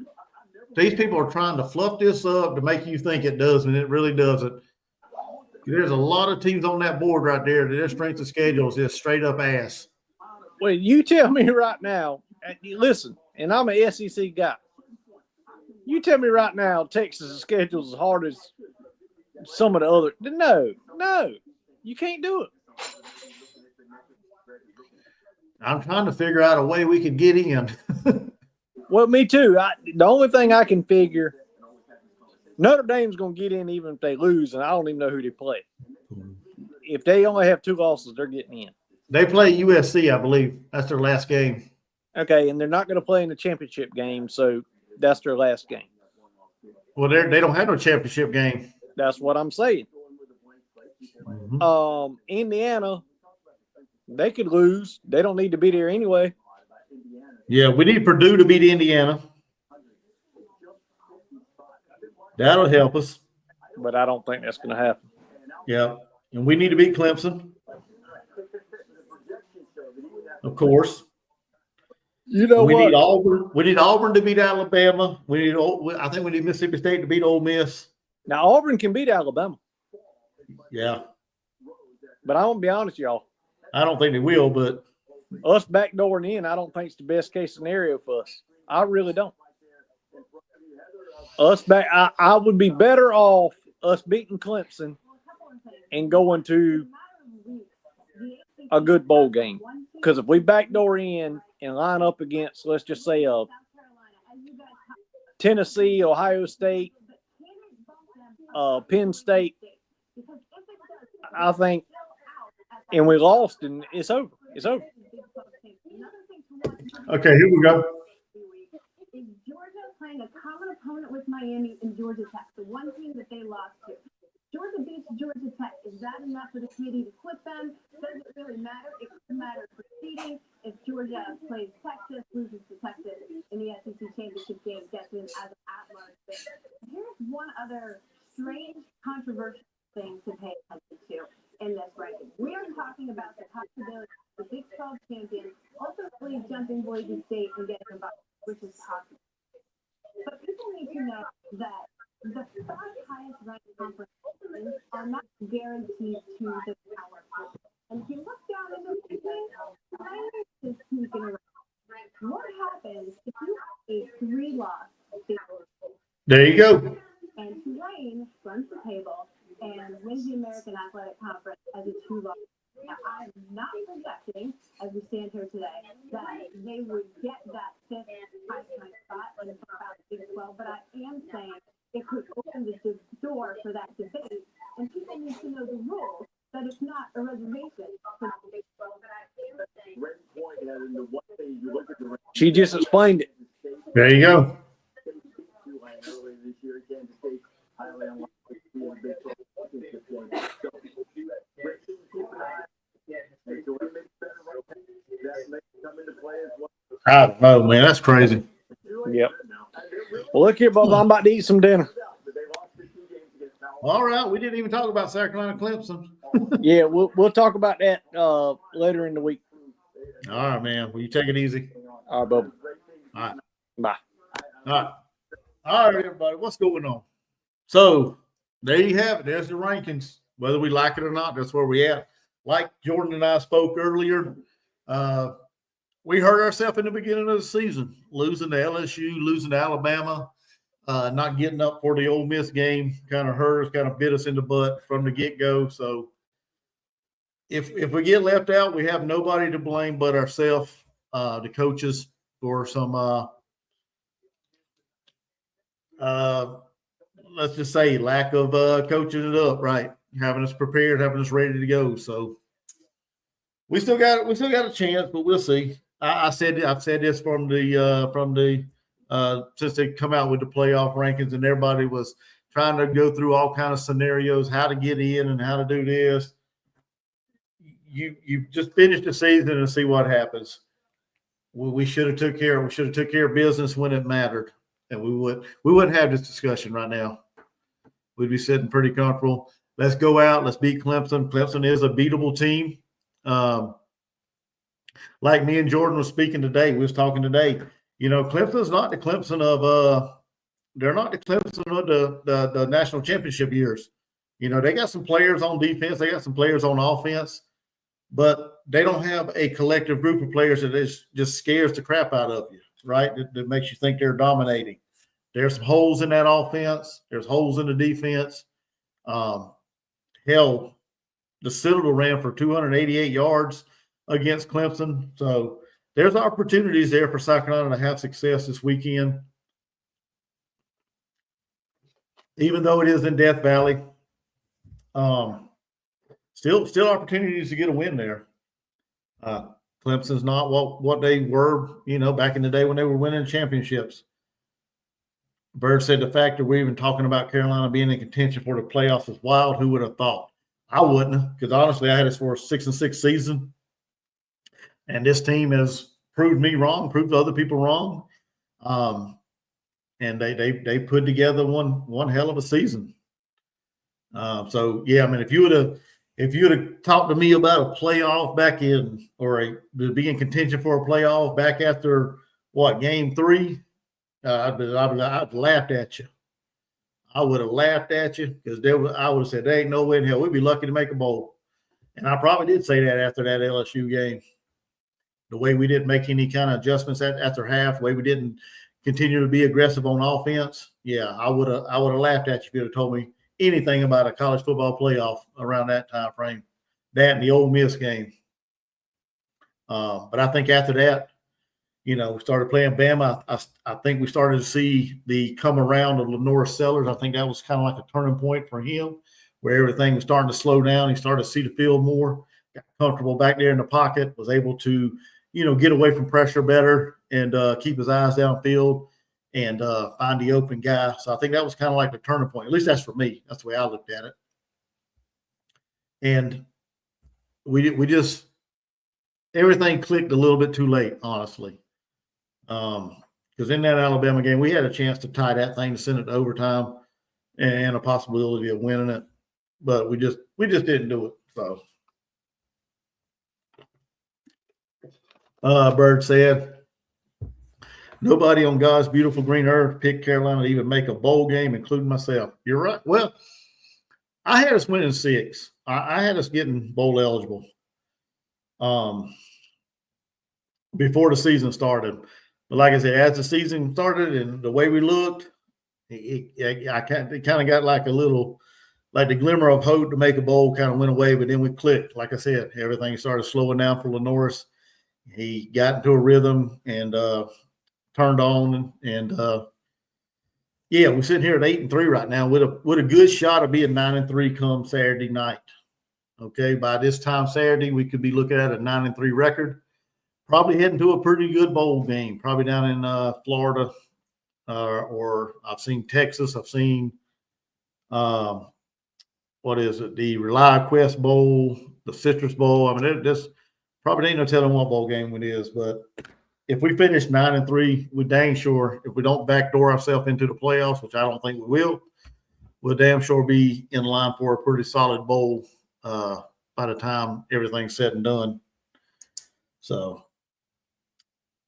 These people are trying to fluff this up to make you think it does, and it really doesn't. There's a lot of teams on that board right there that their strength of schedule is just straight up ass. Well, you tell me right now, listen, and I'm an SEC guy. You tell me right now Texas' schedule is as hard as some of the other. No, you can't do it. I'm trying to figure out a way we could get in. Well, me too. The only thing I can figure, Notre Dame's going to get in even if they lose, and I don't even know who they play. If they only have 2 losses, they're getting in. They play USC, I believe. That's their last game. Okay, and they're not going to play in the championship game, so that's their last game. Well, they don't have no championship game. That's what I'm saying. Mm-hmm. Indiana, they could lose. They don't need to be there anyway. Yeah, we need Purdue to beat Indiana. That'll help us. But I don't think that's going to happen. Yeah, and we need to beat Clemson. Of course. You know we what? Need Auburn. We need Auburn to beat Alabama. I think we need Mississippi State to beat Ole Miss. Now, Auburn can beat Alabama. Yeah. But I won't be honest with y'all. I don't think they will, but us backdooring in, I don't think it's the best case scenario for us. I really don't. I would be better off us beating Clemson and going to a good bowl game. Because if we backdoor in and line up against, let's just say, Tennessee, Ohio State, Penn State, I think, and we lost, and it's over. It's over. Okay, here we go. Is Georgia playing a common opponent with Miami and Georgia Tech, the one team that they lost to? Georgia beats Georgia Tech. Is that enough for the committee to flip them? Does it really matter? It could matter for seeding. If Georgia plays Texas, loses to Texas in the SEC championship game, gets in as an at-large bid. Here's one other strange, controversial thing to pay attention to in this ranking. We are talking about the possibility of the Big 12 champion ultimately jumping Boise State and getting involved, which is possible. But people need to know that the 5 highest ranked conferences are not guaranteed to the power. And if you look down into the ranking, Tulane is sneaking around. What happens if you have a 3-loss season? There you go. And Tulane runs the table and wins the American Athletic Conference as a 2-loss. Now, I'm not projecting, as we stand here today, that they would get that 5th highest ranked spot in the Big 12, but I am saying Brayton Point had in the one thing you look at the She just explained it. There you go. Tulane earlier this year, Kansas State highly unlikely to be in a Big 12 championship game. So, Brayton, keep an eye. And so it makes better right now. That may come into play as well. I don't know, man. That's crazy. Yep. Well, look here, Bob. I'm about to eat some dinner. All right. We didn't even talk about South Carolina Clemson. Yeah, we'll talk about that later in the week. All right, man. Well, you take it easy. All right, Bob. All right. Bye. All right. All right, everybody. What's going on? So there you have it. There's the rankings. Whether we like it or not, that's where we at. Like Jordan and I spoke earlier, we hurt ourselves in the beginning of the season, losing to LSU, losing to Alabama, not getting up for the Ole Miss game kind of hurt us, kind of bit us in the butt from the get-go. So if we get left out, we have nobody to blame but ourselves, the coaches, for some let's just say lack of coaching it up, right? Having us prepared, having us ready to go. So we still got a chance, but we'll see. I've said this from the since they come out with the playoff rankings, and everybody was trying to go through all kind of scenarios, how to get in and how to do this. You just finish the season and see what happens. We should have took care of business when it mattered, and we wouldn't have this discussion right now. We'd be sitting pretty comfortable. Let's go out. Let's beat Clemson. Clemson is a beatable team. Like me and Jordan was speaking today, we was talking today. You know, Clemson's not the Clemson of they're not the Clemson of the national championship years. You know, they got some players on defense, they got some players on offense, but they don't have a collective group of players that just scares the crap out of you, right? That makes you think they're dominating. There's some holes in that offense. There's holes in the defense. Hell, the Citadel ran for 288 yards against Clemson. So there's opportunities there for South Carolina to have success this weekend. Even though it is in Death Valley, still opportunities to get a win there. Clemson's not what they were, you know, back in the day when they were winning championships. Bird said the fact that we're even talking about Carolina being in contention for the playoffs is wild. Who would have thought? I wouldn't have, because honestly, I had us for a 6-6 season. And this team has proved me wrong, proved other people wrong. And they put together one hell of a season. So yeah, I mean, if you would have talked to me about a playoff back in, or to be in contention for a playoff back after game 3, I'd laughed at you. I would have laughed at you, because I would have said, there ain't no way in hell we'd be lucky to make a bowl. And I probably did say that after that LSU game. The way we didn't make any kind of adjustments after half, the way we didn't continue to be aggressive on offense. Yeah, I would have laughed at you if you'd have told me anything about a college football playoff around that time frame. That and the Ole Miss game. But I think after that, you know, we started playing Bama. I think we started to see the come around of Lenore Sellers. I think that was kind of like a turning point for him, where everything was starting to slow down. He started to see the field more, got comfortable back there in the pocket, was able to, you know, get away from pressure better and keep his eyes downfield and find the open guy. So I think that was kind of like the turning point. At least that's for me. That's the way I looked at it. And we just everything clicked a little bit too late, honestly. Because in that Alabama game, we had a chance to tie that thing, to send it to overtime, and a possibility of winning it, but we just didn't do it. So, Bird said, nobody on God's beautiful green earth picked Carolina to even make a bowl game, including myself. You're right. Well, I had us winning 6. I had us getting bowl eligible before the season started. But like I said, as the season started and the way we looked, it kind of got like a little, like the glimmer of hope to make a bowl kind of went away, but then we clicked. Like I said, everything started slowing down for Lenoris. He got into a rhythm and turned on, and yeah, we're sitting here at 8-3 right now with a good shot of being 9-3 come Saturday night. Okay, by this time Saturday, we could be looking at a 9-3 record. probably heading to a pretty good bowl game, probably down in Florida, or I've seen Texas. I've seen what is it? The Rely Quest Bowl, the Citrus Bowl. I mean, this probably ain't no telling what bowl game it is. But if we finish 9-3, we're dang sure. If we don't backdoor ourselves into the playoffs, which I don't think we will, we'll damn sure be in line for a pretty solid bowl by the time everything's said and done. So,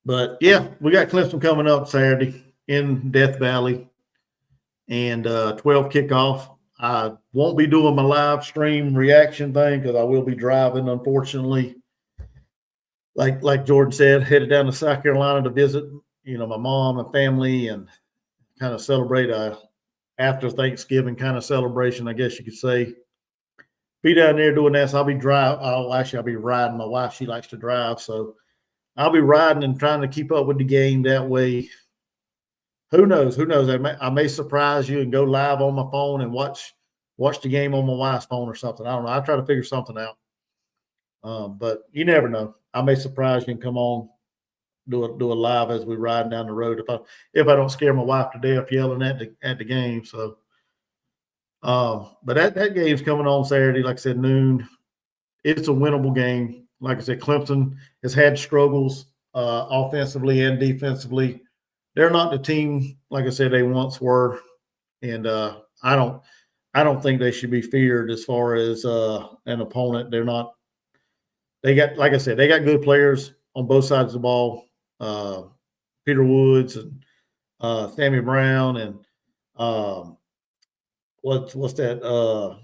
but yeah, we got Clemson coming up Saturday in Death Valley, and 12 kickoff. I won't be doing my live stream reaction thing because I will be driving, unfortunately. Like Jordan said, headed down to South Carolina to visit, my mom and family and kind of celebrate a after Thanksgiving kind of celebration, I guess you could say. Be down there doing that. So I'll be I'll be riding. My wife, she likes to drive, so I'll be riding and trying to keep up with the game that way. Who knows? I may surprise you and go live on my phone and watch the game on my wife's phone or something. I don't know. I'll try to figure something out. But you never know. I may surprise you and come on, do a live as we ride down the road if I don't scare my wife to death yelling at the game. So, but that game's coming on Saturday, like I said, noon. It's a winnable game. Like I said, Clemson has had struggles offensively and defensively. They're not the team, like I said, they once were, and I don't think they should be feared as far as an opponent. They're not. They got, like I said, they got good players on both sides of the ball. Peter Woods and Sammy Brown and what's that?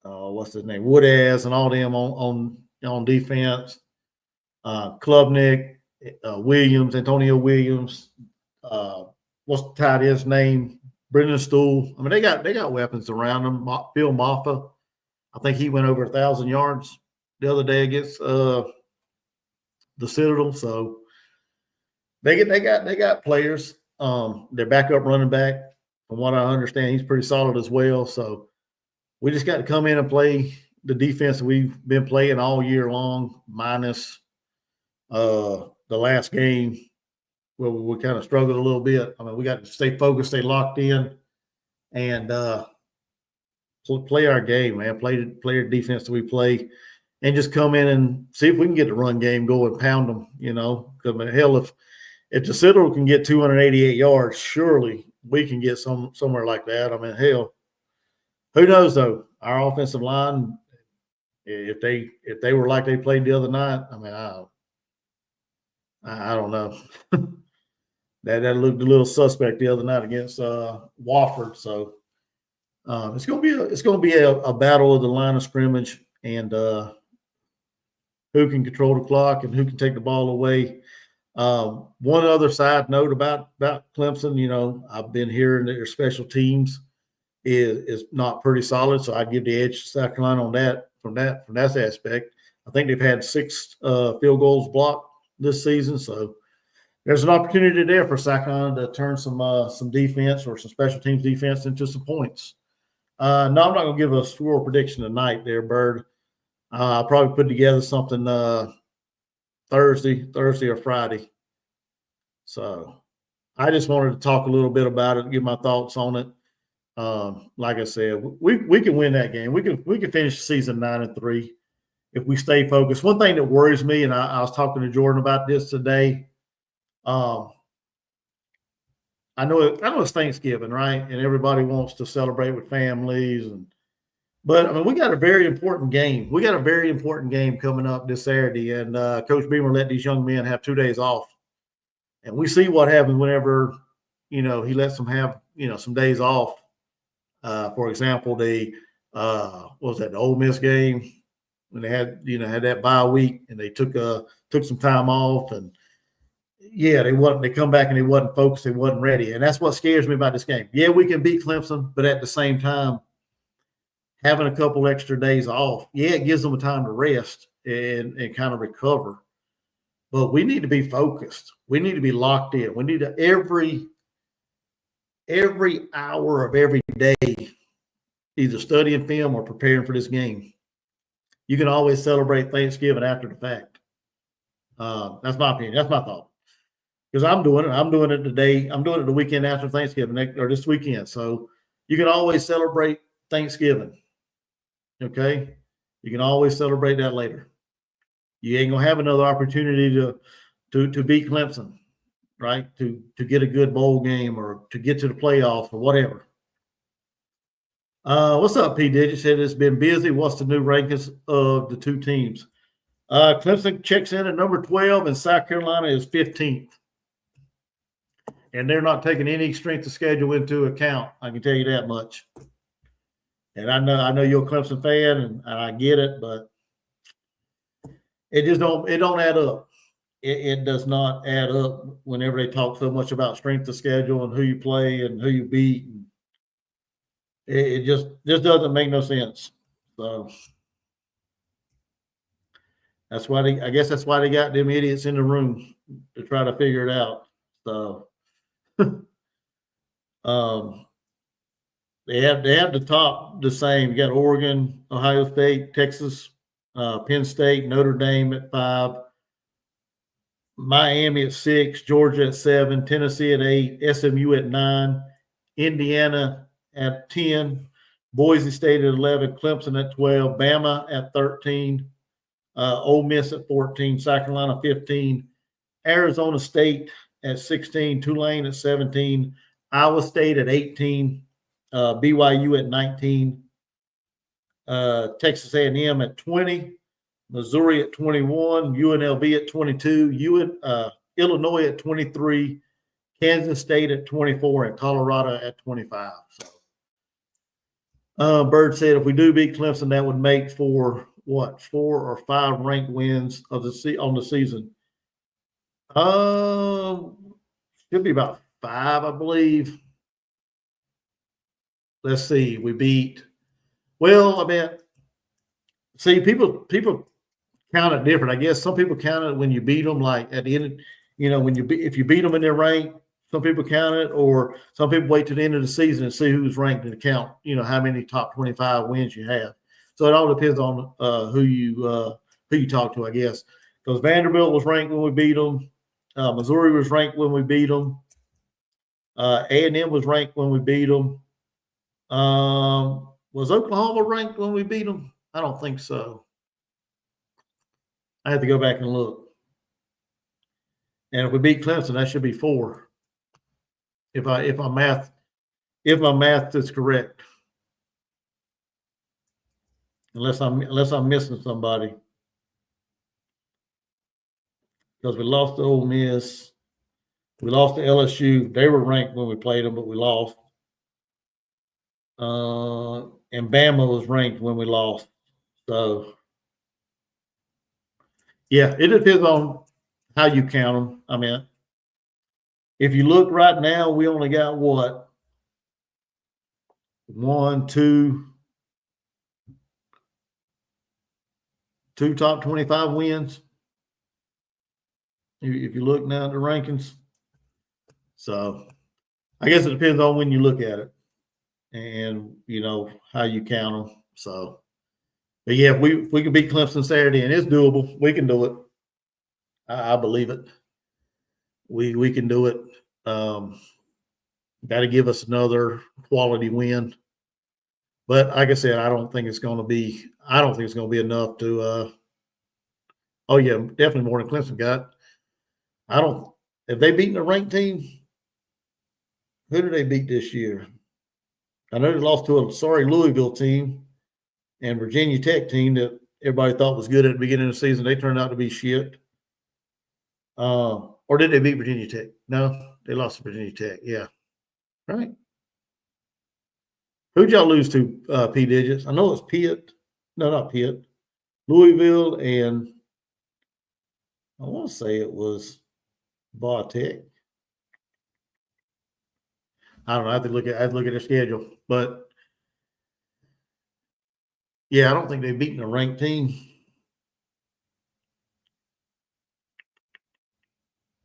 What's his name? Woodaz and all them on defense. Klubnik, Williams, Antonio Williams. What's the tight end's name? Brendan Stool. I mean, they got weapons around them. Phil Maffa, I think he went over 1,000 yards the other day against the Citadel. So they got players. Their backup running back, from what I understand, he's pretty solid as well. So we just got to come in and play the defense that we've been playing all year long, minus the last game where we kind of struggled a little bit. I mean, we got to stay focused, stay locked in, and play our game, man. Play the defense that we play, and just come in and see if we can get the run game going, pound them. Because hell, if the Citadel can get 288 yards, surely we can get somewhere like that. I mean, hell, who knows though? Our offensive line, if they were like they played the other night, I mean, I don't know. that looked a little suspect the other night against Wofford. So it's gonna be a battle of the line of scrimmage and who can control the clock and who can take the ball away. One other side note about Clemson, I've been hearing that their special teams is not pretty solid, so I'd give the edge to South Carolina on that from that aspect. I think they've had 6 field goals blocked this season, so there's an opportunity there for South Carolina to turn some defense or some special teams defense into some points. No, I'm not going to give a score prediction tonight there, Bird. I'll probably put together something Thursday or Friday. So I just wanted to talk a little bit about it, give my thoughts on it. Like I said, we can win that game. We can finish the season 9-3 if we stay focused. One thing that worries me, and I was talking to Jordan about this today. I know it's Thanksgiving, right? And everybody wants to celebrate with families, but I mean, we got a very important game. We got a very important game coming up this Saturday, and Coach Beamer let these young men have 2 days off. And we see what happens whenever, he lets them have, some days off. For example, the Ole Miss game when they had that bye week and they took some time off, and yeah, they come back and they wasn't focused, they wasn't ready. And that's what scares me about this game. Yeah, we can beat Clemson, but at the same time, having a couple extra days off, yeah, it gives them a time to rest and kind of recover. But we need to be focused. We need to be locked in. We need to every hour of every day, either studying film or preparing for this game. You can always celebrate Thanksgiving after the fact. That's my opinion. That's my thought. Because I'm doing it. I'm doing it today. I'm doing it the weekend after Thanksgiving or this weekend. So you can always celebrate Thanksgiving. Okay. You can always celebrate that later. You ain't gonna have another opportunity to beat Clemson, right? To get a good bowl game or to get to the playoffs or whatever. What's up, P. Digit? Said it's been busy. What's the new rankings of the two teams? Clemson checks in at number 12 and South Carolina is 15th. And they're not taking any strength of schedule into account. I can tell you that much. And I know you're a Clemson fan, and I get it, but it don't add up. It does not add up whenever they talk so much about strength of schedule and who you play and who you beat. It just doesn't make no sense. So that's why I guess that's why they got them idiots in the room to try to figure it out. So they have the top the same. You got Oregon, Ohio State, Texas, Penn State, Notre Dame at 5, Miami at 6, Georgia at 7, Tennessee at 8, SMU at 9, Indiana at 10, Boise State at 11, Clemson at 12, Bama at 13, Ole Miss at 14, South Carolina 15, Arizona State at 16, Tulane at 17, Iowa State at 18, BYU at 19, Texas A&M at 20, Missouri at 21, UNLV at 22, Illinois at 23, Kansas State at 24, and Colorado at 25. So, Bird said if we do beat Clemson, that would make for what 4 or 5 ranked wins of on the season. Should be about 5, I believe. Let's see. We beat. Well, I mean, see, people count it different. I guess some people count it when you beat them, like at the end. When if you beat them in their rank, some people count it, or some people wait to the end of the season and see who's ranked and count. How many top 25 wins you have. So it all depends on who you talk to, I guess. Because Vanderbilt was ranked when we beat them. Missouri was ranked when we beat them. A&M was ranked when we beat them. Was Oklahoma ranked when we beat them? I don't think so. I have to go back and look. And if we beat Clemson, that should be 4. If my math is correct. Unless I'm missing somebody. Because we lost to Ole Miss. We lost to LSU. They were ranked when we played them, but we lost. And Bama was ranked when we lost. So, yeah, it depends on how you count them. I mean, if you look right now, we only got what? 1, 2 top 25 wins. If you look now at the rankings. So I guess it depends on when you look at it and, how you count them. So, but yeah, if we can beat Clemson Saturday, and it's doable, we can do it. I believe it. We can do it. Got to give us another quality win. But like I said, I don't think it's going to be enough to oh yeah, definitely more than Clemson got. Have they beaten a ranked team? Who did they beat this year? I know they lost to a sorry Louisville team and Virginia Tech team that everybody thought was good at the beginning of the season. They turned out to be shit. Or did they beat Virginia Tech? No, they lost to Virginia Tech. Yeah. Right. Who'd y'all lose to, P Digits? I know it's Pitt. No, not Pitt. Louisville, and I want to say it was Tech. I don't know. I have to look at their schedule. But yeah, I don't think they've beaten a ranked team.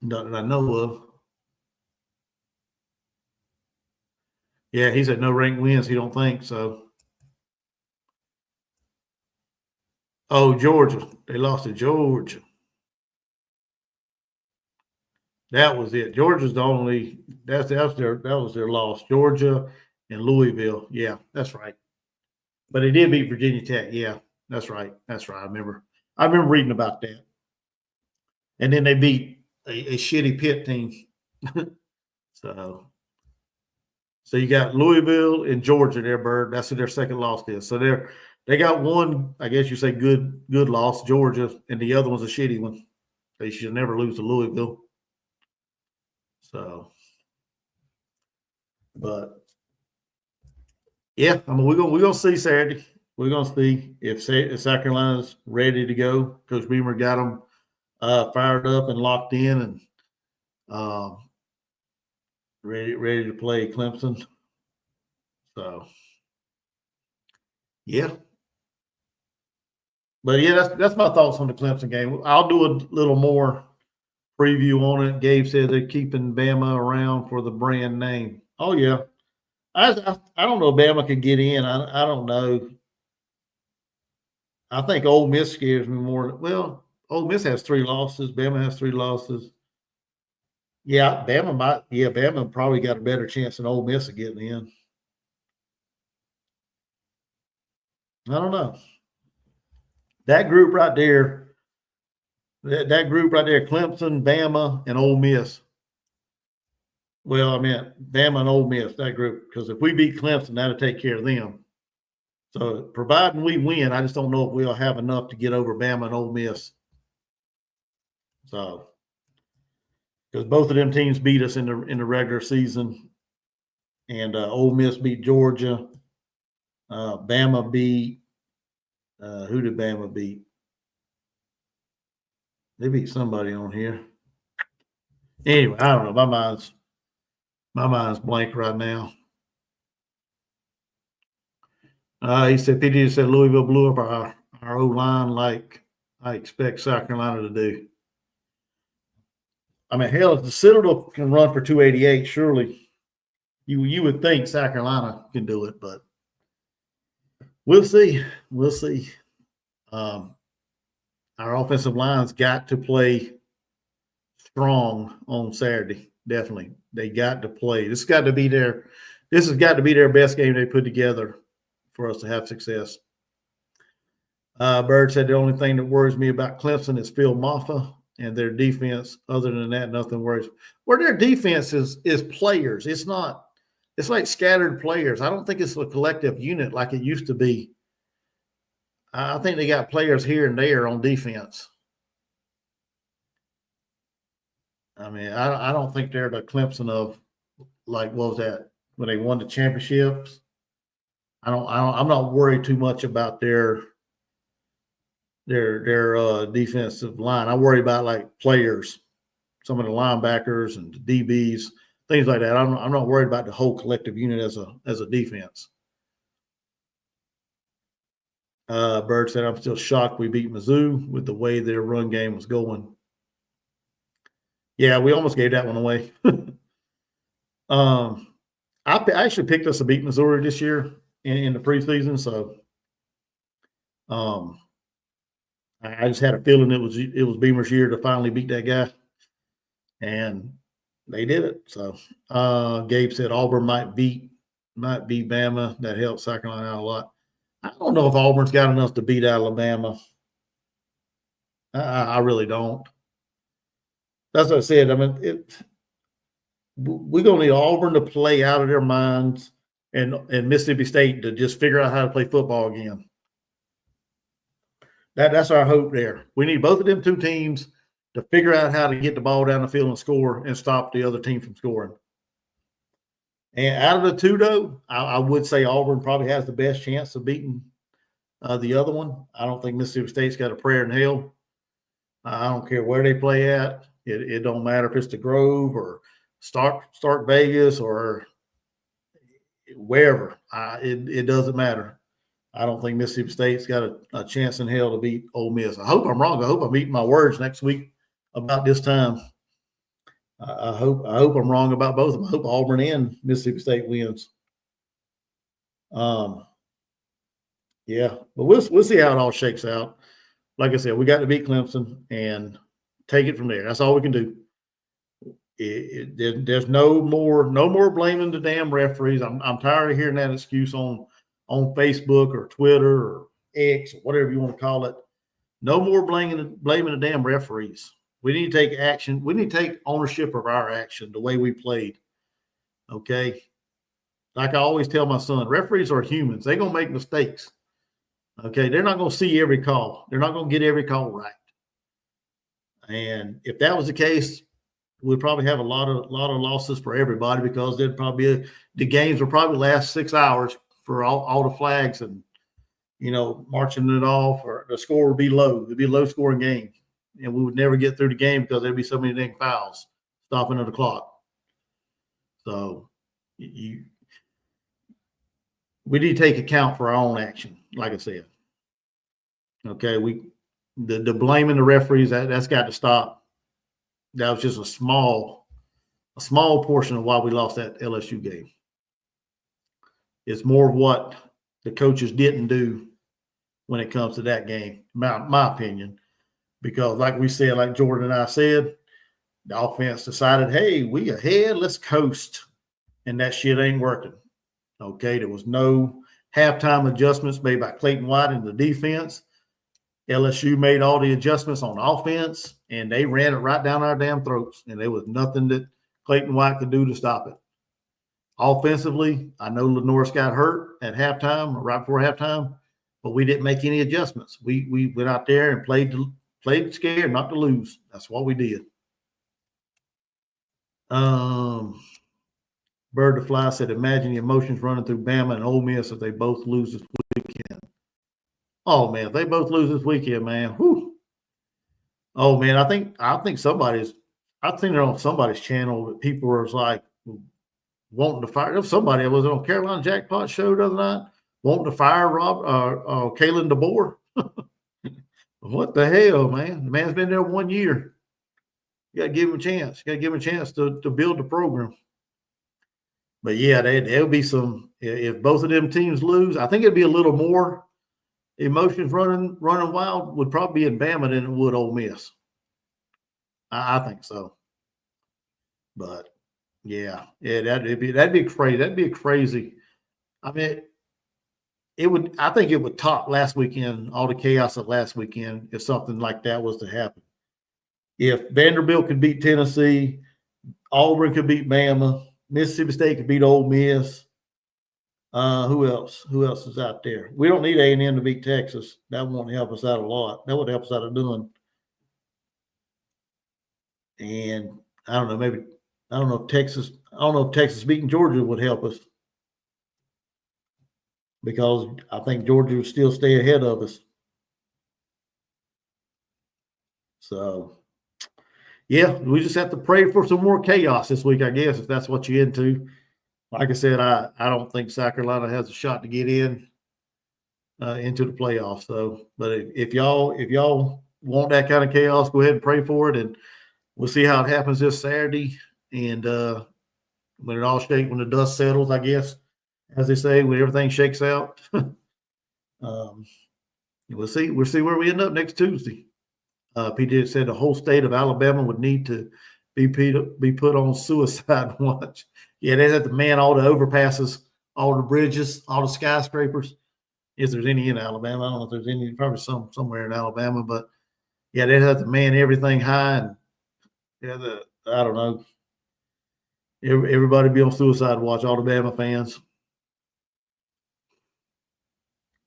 Not that I know of. Yeah, he said no ranked wins. He don't think so. Oh, Georgia. They lost to Georgia. That was it. Georgia's the only that was their loss. Georgia and Louisville. Yeah, that's right. But they did beat Virginia Tech. Yeah, that's right. That's right. I remember reading about that. And then they beat a shitty Pitt team. So you got Louisville and Georgia there, Bird. That's who their second loss is. So they got one, I guess you say good loss, Georgia, and the other one's a shitty one. They should never lose to Louisville. So, but yeah, I mean we're gonna see Saturday. We're gonna see if South Carolina's ready to go. Coach Beamer got them fired up and locked in, and ready to play Clemson. So, yeah. But yeah, that's my thoughts on the Clemson game. I'll do a little more preview on it. Gabe said they're keeping Bama around for the brand name. Oh yeah, I don't know if Bama could get in. I don't know. I think Ole Miss scares me more. Well, Ole Miss has 3 losses. Bama has 3 losses. Yeah, Bama might. Yeah, Bama probably got a better chance than Ole Miss of getting in. I don't know. That group right there, that group right there, Clemson, Bama, and Ole Miss. Well, I meant Bama and Ole Miss, that group, because if we beat Clemson, that'll take care of them. So providing we win, I just don't know if we'll have enough to get over Bama and Ole Miss. So because both of them teams beat us in the regular season, and Ole Miss beat Georgia. Bama beat who did Bama beat? They beat somebody on here. Anyway, I don't know. My mind's blank right now. He said PD said Louisville blew up our O line like I expect South Carolina to do. I mean, hell, if the Citadel can run for 288, surely you would think South Carolina can do it, but we'll see. We'll see. Our offensive line's got to play strong on Saturday. Definitely, they got to play. This has got to be their best game they put together for us to have success. Bird said the only thing that worries me about Clemson is Phil Maffa and their defense. Other than that, nothing worries. Where their defense is players. It's not. It's like scattered players. I don't think it's a collective unit like it used to be. I think they got players here and there on defense. I mean, I don't think they're the Clemson of like what was that when they won the championships. I'm not worried too much about their defensive line. I worry about like players, some of the linebackers and the DBs, things like that. I'm not worried about the whole collective unit as a defense. Bird said, I'm still shocked we beat Mizzou with the way their run game was going. Yeah, we almost gave that one away. I actually picked us to beat Missouri this year in the preseason, so I just had a feeling it was Beamer's year to finally beat that guy, and they did it. So Gabe said Auburn might beat Bama. That helped South Carolina out a lot. I don't know if Auburn's got enough to beat Alabama. I really don't. That's what I said. I mean, we're going to need Auburn to play out of their minds and Mississippi State to just figure out how to play football again. That's our hope there. We need both of them 2 teams to figure out how to get the ball down the field and score and stop the other team from scoring. And out of the 2, though, I would say Auburn probably has the best chance of beating the other one. I don't think Mississippi State's got a prayer in hell. I don't care where they play at. It don't matter if it's the Grove or Start Vegas or wherever. It doesn't matter. I don't think Mississippi State's got a chance in hell to beat Ole Miss. I hope I'm wrong. I hope I'm eating my words next week about this time. I hope I'm wrong about both of them. I hope Auburn and Mississippi State wins. Yeah, but we'll see how it all shakes out. Like I said, we got to beat Clemson and take it from there. That's all we can do. There's no more blaming the damn referees. I'm tired of hearing that excuse on Facebook or Twitter or X or whatever you want to call it. No more blaming the damn referees. We need to take action. We need to take ownership of our action, the way we played. Okay. Like I always tell my son, referees are humans. They're going to make mistakes. Okay. They're not going to see every call. They're not going to get every call right. And if that was the case, we'd probably have a lot of losses for everybody, because there'd probably the games would probably last 6 hours for all the flags and, marching it off, or the score would be low. It'd be a low scoring game, and we would never get through the game because there'd be so many dang fouls stopping of the clock. So we need to take account for our own action, like I said. Okay, the blaming the referees, that's got to stop. That was just a small portion of why we lost that LSU game. It's more of what the coaches didn't do when it comes to that game, my opinion. Because like we said, like Jordan and I said, the offense decided, hey, we ahead, let's coast. And that shit ain't working. Okay, there was no halftime adjustments made by Clayton White in the defense. LSU made all the adjustments on offense, and they ran it right down our damn throats, and there was nothing that Clayton White could do to stop it. Offensively, I know Lenoris got hurt at halftime, or right before halftime, but we didn't make any adjustments. We went out there and played scared not to lose. That's what we did. Bird to Fly said, imagine the emotions running through Bama and Ole Miss if they both lose this weekend. Oh, man, if they both lose this weekend, man, whew. Oh, man, I think I've seen it on somebody's channel that people were like wanting to fire. Somebody that was on Carolina Jackpot show the other night, wanting to fire Kalen DeBoer. What the hell, man? The man's been there 1 year. You got to give him a chance. You got to give him a chance to build the program. But, yeah, there'll be some – if both of them teams lose, I think it'd be a little more emotions running wild would probably be in Bama than it would Ole Miss. I think so. But, yeah, that'd be crazy. That'd be crazy. I mean, I think it would top last weekend, all the chaos of last weekend, if something like that was to happen. If Vanderbilt could beat Tennessee, Auburn could beat Bama, Mississippi State could beat Ole Miss. Who else? Who else is out there? We don't need A&M to beat Texas. That won't help us out a lot. That would help us out a ton. And I don't know if Texas beating Georgia would help us, because I think Georgia would still stay ahead of us. So, yeah, we just have to pray for some more chaos this week, I guess, if that's what you're into. Like I said, I don't think South Carolina has a shot to get into the playoffs, though. But if y'all want that kind of chaos, go ahead and pray for it, and we'll see how it happens this Saturday. And when the dust settles, I guess, as they say, when everything shakes out, we'll see where we end up next Tuesday. PJ said the whole state of Alabama would need to be put on suicide watch. Yeah, they have to man all the overpasses, all the bridges, all the skyscrapers. If there's any in Alabama, I don't know if there's any, probably somewhere in Alabama, but yeah, they have to man everything high, and I don't know. Everybody be on suicide watch, all the Bama fans.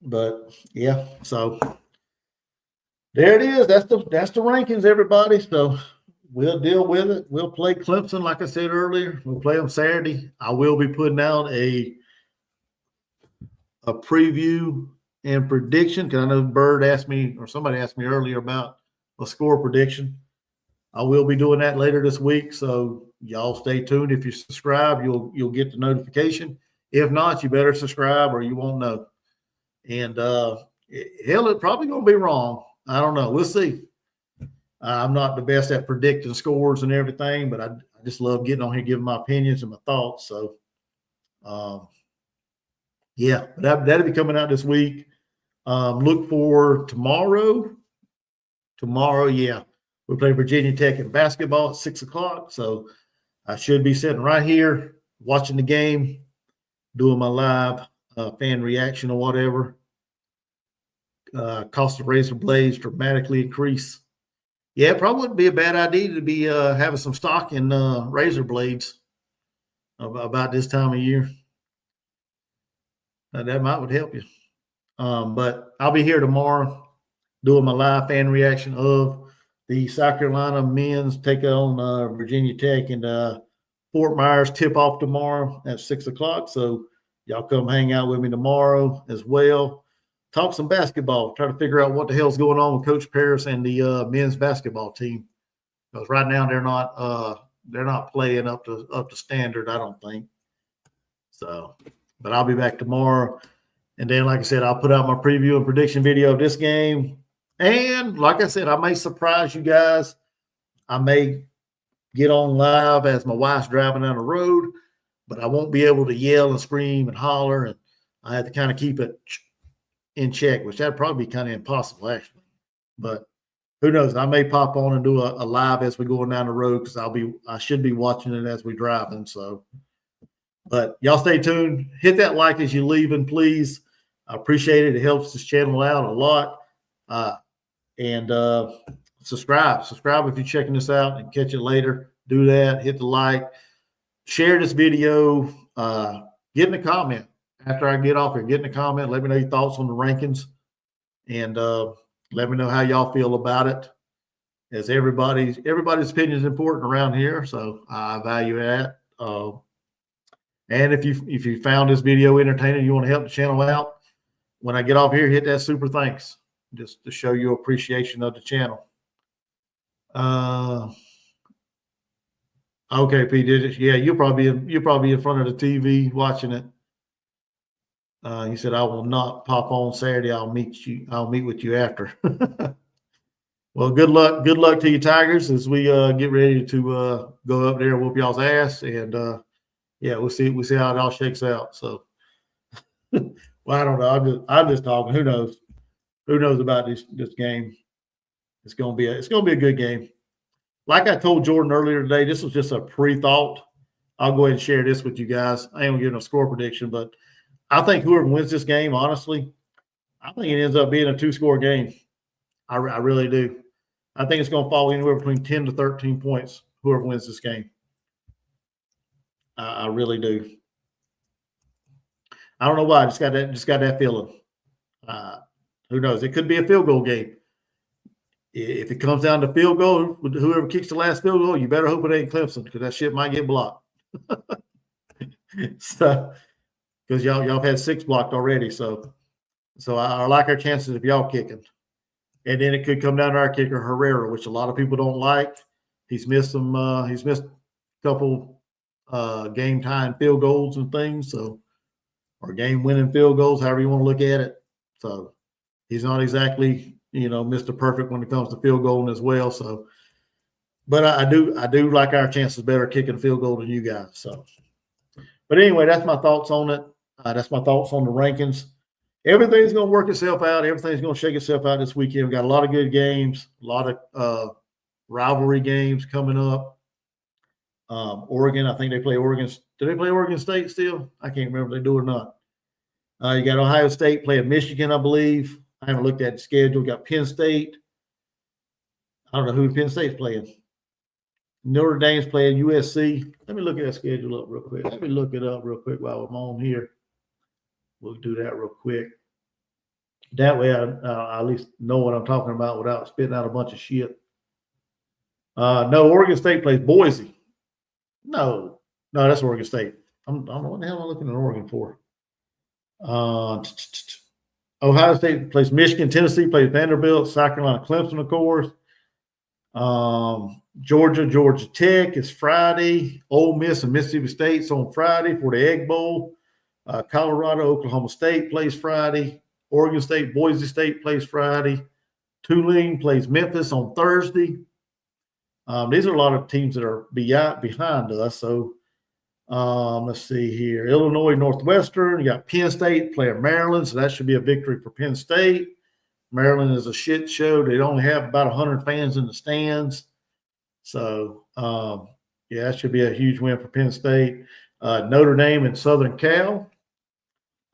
But yeah, so there it is. That's the rankings, everybody. So we'll deal with it. We'll play Clemson, like I said earlier. We'll play them Saturday. I will be putting out a preview and prediction, because I know Bird asked me, or somebody asked me earlier about a score prediction. I will be doing that later this week, so y'all stay tuned. If you subscribe, you'll get the notification. If not, you better subscribe or you won't know. And hell, it's probably going to be wrong. I don't know. We'll see. I'm not the best at predicting scores and everything, but I just love getting on here, giving my opinions and my thoughts. So, yeah, that'll be coming out this week. Look for tomorrow. Tomorrow, yeah, we play Virginia Tech in basketball at 6:00. So I should be sitting right here watching the game, doing my live fan reaction or whatever. Cost of razor blades dramatically increase. Yeah, it probably wouldn't be a bad idea to be having some stock in razor blades about this time of year. That might would help you. But I'll be here tomorrow doing my live fan reaction of the South Carolina men's take on Virginia Tech, and Fort Myers tip off tomorrow at 6 o'clock. So y'all come hang out with me tomorrow as well. Talk some basketball. Try to figure out what the hell's going on with Coach Paris and the men's basketball team, because right now they're not playing up to standard, I don't think. So, but I'll be back tomorrow. And then, like I said, I'll put out my preview and prediction video of this game. And like I said, I may surprise you guys. I may get on live as my wife's driving down the road, but I won't be able to yell and scream and holler. And I have to kind of keep it in check, which that'd probably be kind of impossible, actually. But who knows? I may pop on and do a live as we're going down the road, because I should be watching it as we're driving. So, but y'all stay tuned. Hit that like as you're leaving, please. I appreciate it. It helps this channel out a lot. And subscribe if you're checking this out and catch it later. Do that. Hit the like. Share this video. Get in the comment after I get off here. Get in the comment. Let me know your thoughts on the rankings. And let me know how y'all feel about it. As everybody's opinion is important around here, so I value that. And if you found this video entertaining, you want to help the channel out, when I get off here, hit that super thanks, just to show your appreciation of the channel. Okay, P, did it? Yeah, you'll probably be in front of the TV watching it. He said, I will not pop on Saturday. I'll meet with you after. Well, good luck to you Tigers as we get ready to go up there and whoop y'all's ass. And yeah, we'll see how it all shakes out. So well, I don't know. I'm just talking. Who knows? Who knows about this game? It's gonna be a good game. Like I told Jordan earlier today, this was just a pre-thought. I'll go ahead and share this with you guys. I ain't gonna give no score prediction, but I think whoever wins this game, honestly, I think it ends up being a 2-score game. I really do. I think it's gonna fall anywhere between 10 to 13 points. Whoever wins this game, I really do. I don't know why. I just got that feeling. Who knows? It could be a field goal game. If it comes down to field goal, whoever kicks the last field goal, you better hope it ain't Clemson, because that shit might get blocked. So, because y'all have had 6 blocked already. So I like our chances if y'all kicking. And then it could come down to our kicker, Herrera, which a lot of people don't like. He's missed a couple game time field goals and things. So, or game winning field goals, however you want to look at it. So he's not exactly, Mr. Perfect when it comes to field goal as well. So, but I do like our chances better kicking a field goal than you guys. So, but anyway, that's my thoughts on it. That's my thoughts on the rankings. Everything's going to work itself out. Everything's going to shake itself out this weekend. We've got a lot of good games, a lot of rivalry games coming up. Oregon, I think they play Oregon. Do they play Oregon State still? I can't remember if they do or not. You got Ohio State playing Michigan, I believe. I haven't looked at the schedule. Got Penn State. I don't know who Penn State's playing. Notre Dame's playing USC. Let me look at that schedule up real quick. Let me look it up real quick while I'm on here. We'll do that real quick. That way I at least know what I'm talking about without spitting out a bunch of shit. No, Oregon State plays Boise. No, that's Oregon State. I don't know what the hell I'm looking at Oregon for. Ohio State plays Michigan. Tennessee plays Vanderbilt. South Carolina, Clemson, of course. Georgia Tech is Friday. Ole Miss and Mississippi State's on Friday for the Egg Bowl. Colorado, Oklahoma State plays Friday. Oregon State, Boise State plays Friday. Tulane plays Memphis on Thursday. These are a lot of teams that are behind us. So let's see here. Illinois, Northwestern. You got Penn State playing Maryland, so that should be a victory for Penn State. Maryland is a shit show. They only have about 100 fans in the stands. So Yeah, that should be a huge win for Penn State. Notre Dame and Southern Cal.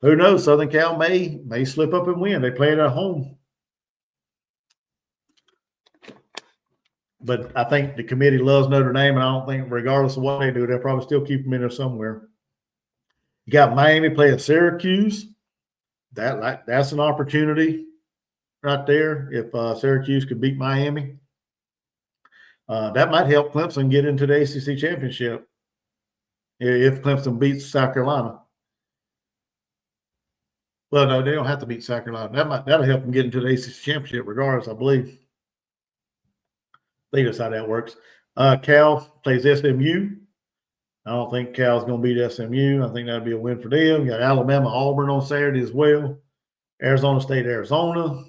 Who knows? Southern Cal may slip up and win. They play it at home. But I think the committee loves Notre Dame, and I don't think, regardless of what they do, they'll probably still keep them in there somewhere. You got Miami playing Syracuse. That's an opportunity right there. If Syracuse could beat Miami, that might help Clemson get into the ACC championship. If Clemson beats South Carolina. Well, no, they don't have to beat South Carolina. That'll help them get into the ACC championship, regardless, I believe. I think that's how that works. Cal plays SMU. I don't think Cal's going to beat SMU. I think that'd be a win for them. You got Alabama, Auburn on Saturday as well. Arizona State, Arizona,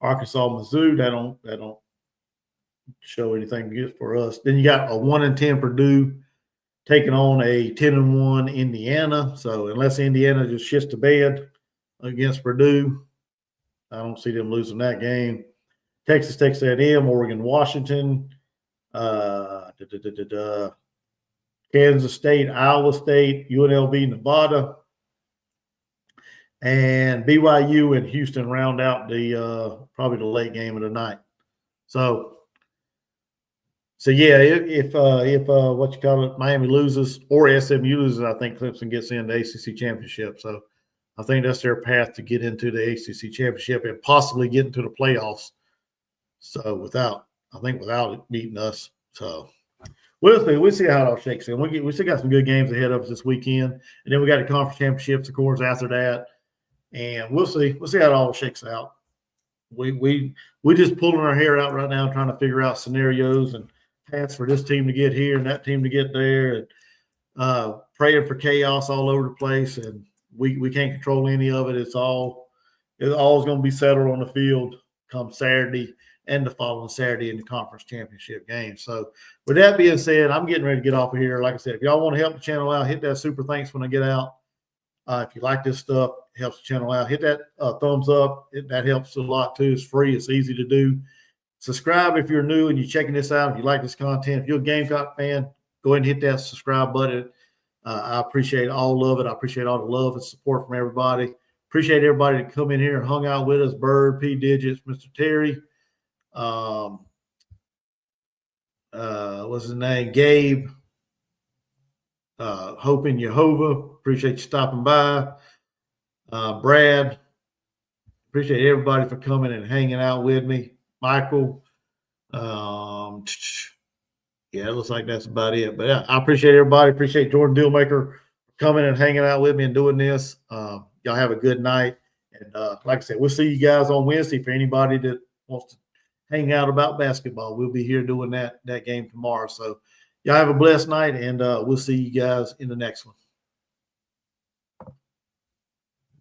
Arkansas, Mizzou. That don't show anything good for us. Then you got a 1-10 Purdue taking on a 10-1 Indiana. So unless Indiana just shits the bed against Purdue, I don't see them losing that game. Texas A&M, Oregon, Washington, Kansas State, Iowa State, UNLV, Nevada, and BYU and Houston round out the probably the late game of the night. So yeah, if what you call it, Miami loses or SMU loses, I think Clemson gets in the ACC championship. So I think that's their path to get into the ACC championship and possibly get into the playoffs. So without it beating us. So we'll see how it all shakes in. We still got some good games ahead of us this weekend, and then we got the conference championships, of course, after that. And we'll see how it all shakes out. We just pulling our hair out right now, trying to figure out scenarios and paths for this team to get here and that team to get there, and praying for chaos all over the place. And we can't control any of it. It's all going to be settled on the field come Saturday and the following Saturday in the conference championship game. So with that being said, I'm getting ready to get off of here. Like I said, if y'all want to help the channel out, hit that super thanks when I get out. If you like this stuff, it helps the channel out. Hit that thumbs up. That helps a lot too. It's free. It's easy to do. Subscribe if you're new and you're checking this out. If you like this content, if you're a Gamecock fan, go ahead and hit that subscribe button. I appreciate all of it. I appreciate all the love and support from everybody. Appreciate everybody that come in here and hung out with us. Bird, P. Digits, Mr. Terry. What's his name? Gabe. Hope in Jehovah. Appreciate you stopping by. Brad. Appreciate everybody for coming and hanging out with me. Michael. Yeah, it looks like that's about it. But yeah, I appreciate everybody. Appreciate Jordan Dealmaker coming and hanging out with me and doing this. Y'all have a good night. And like I said, we'll see you guys on Wednesday. For anybody that wants to hang out about basketball, we'll be here doing that game tomorrow. So y'all have a blessed night, and we'll see you guys in the next one.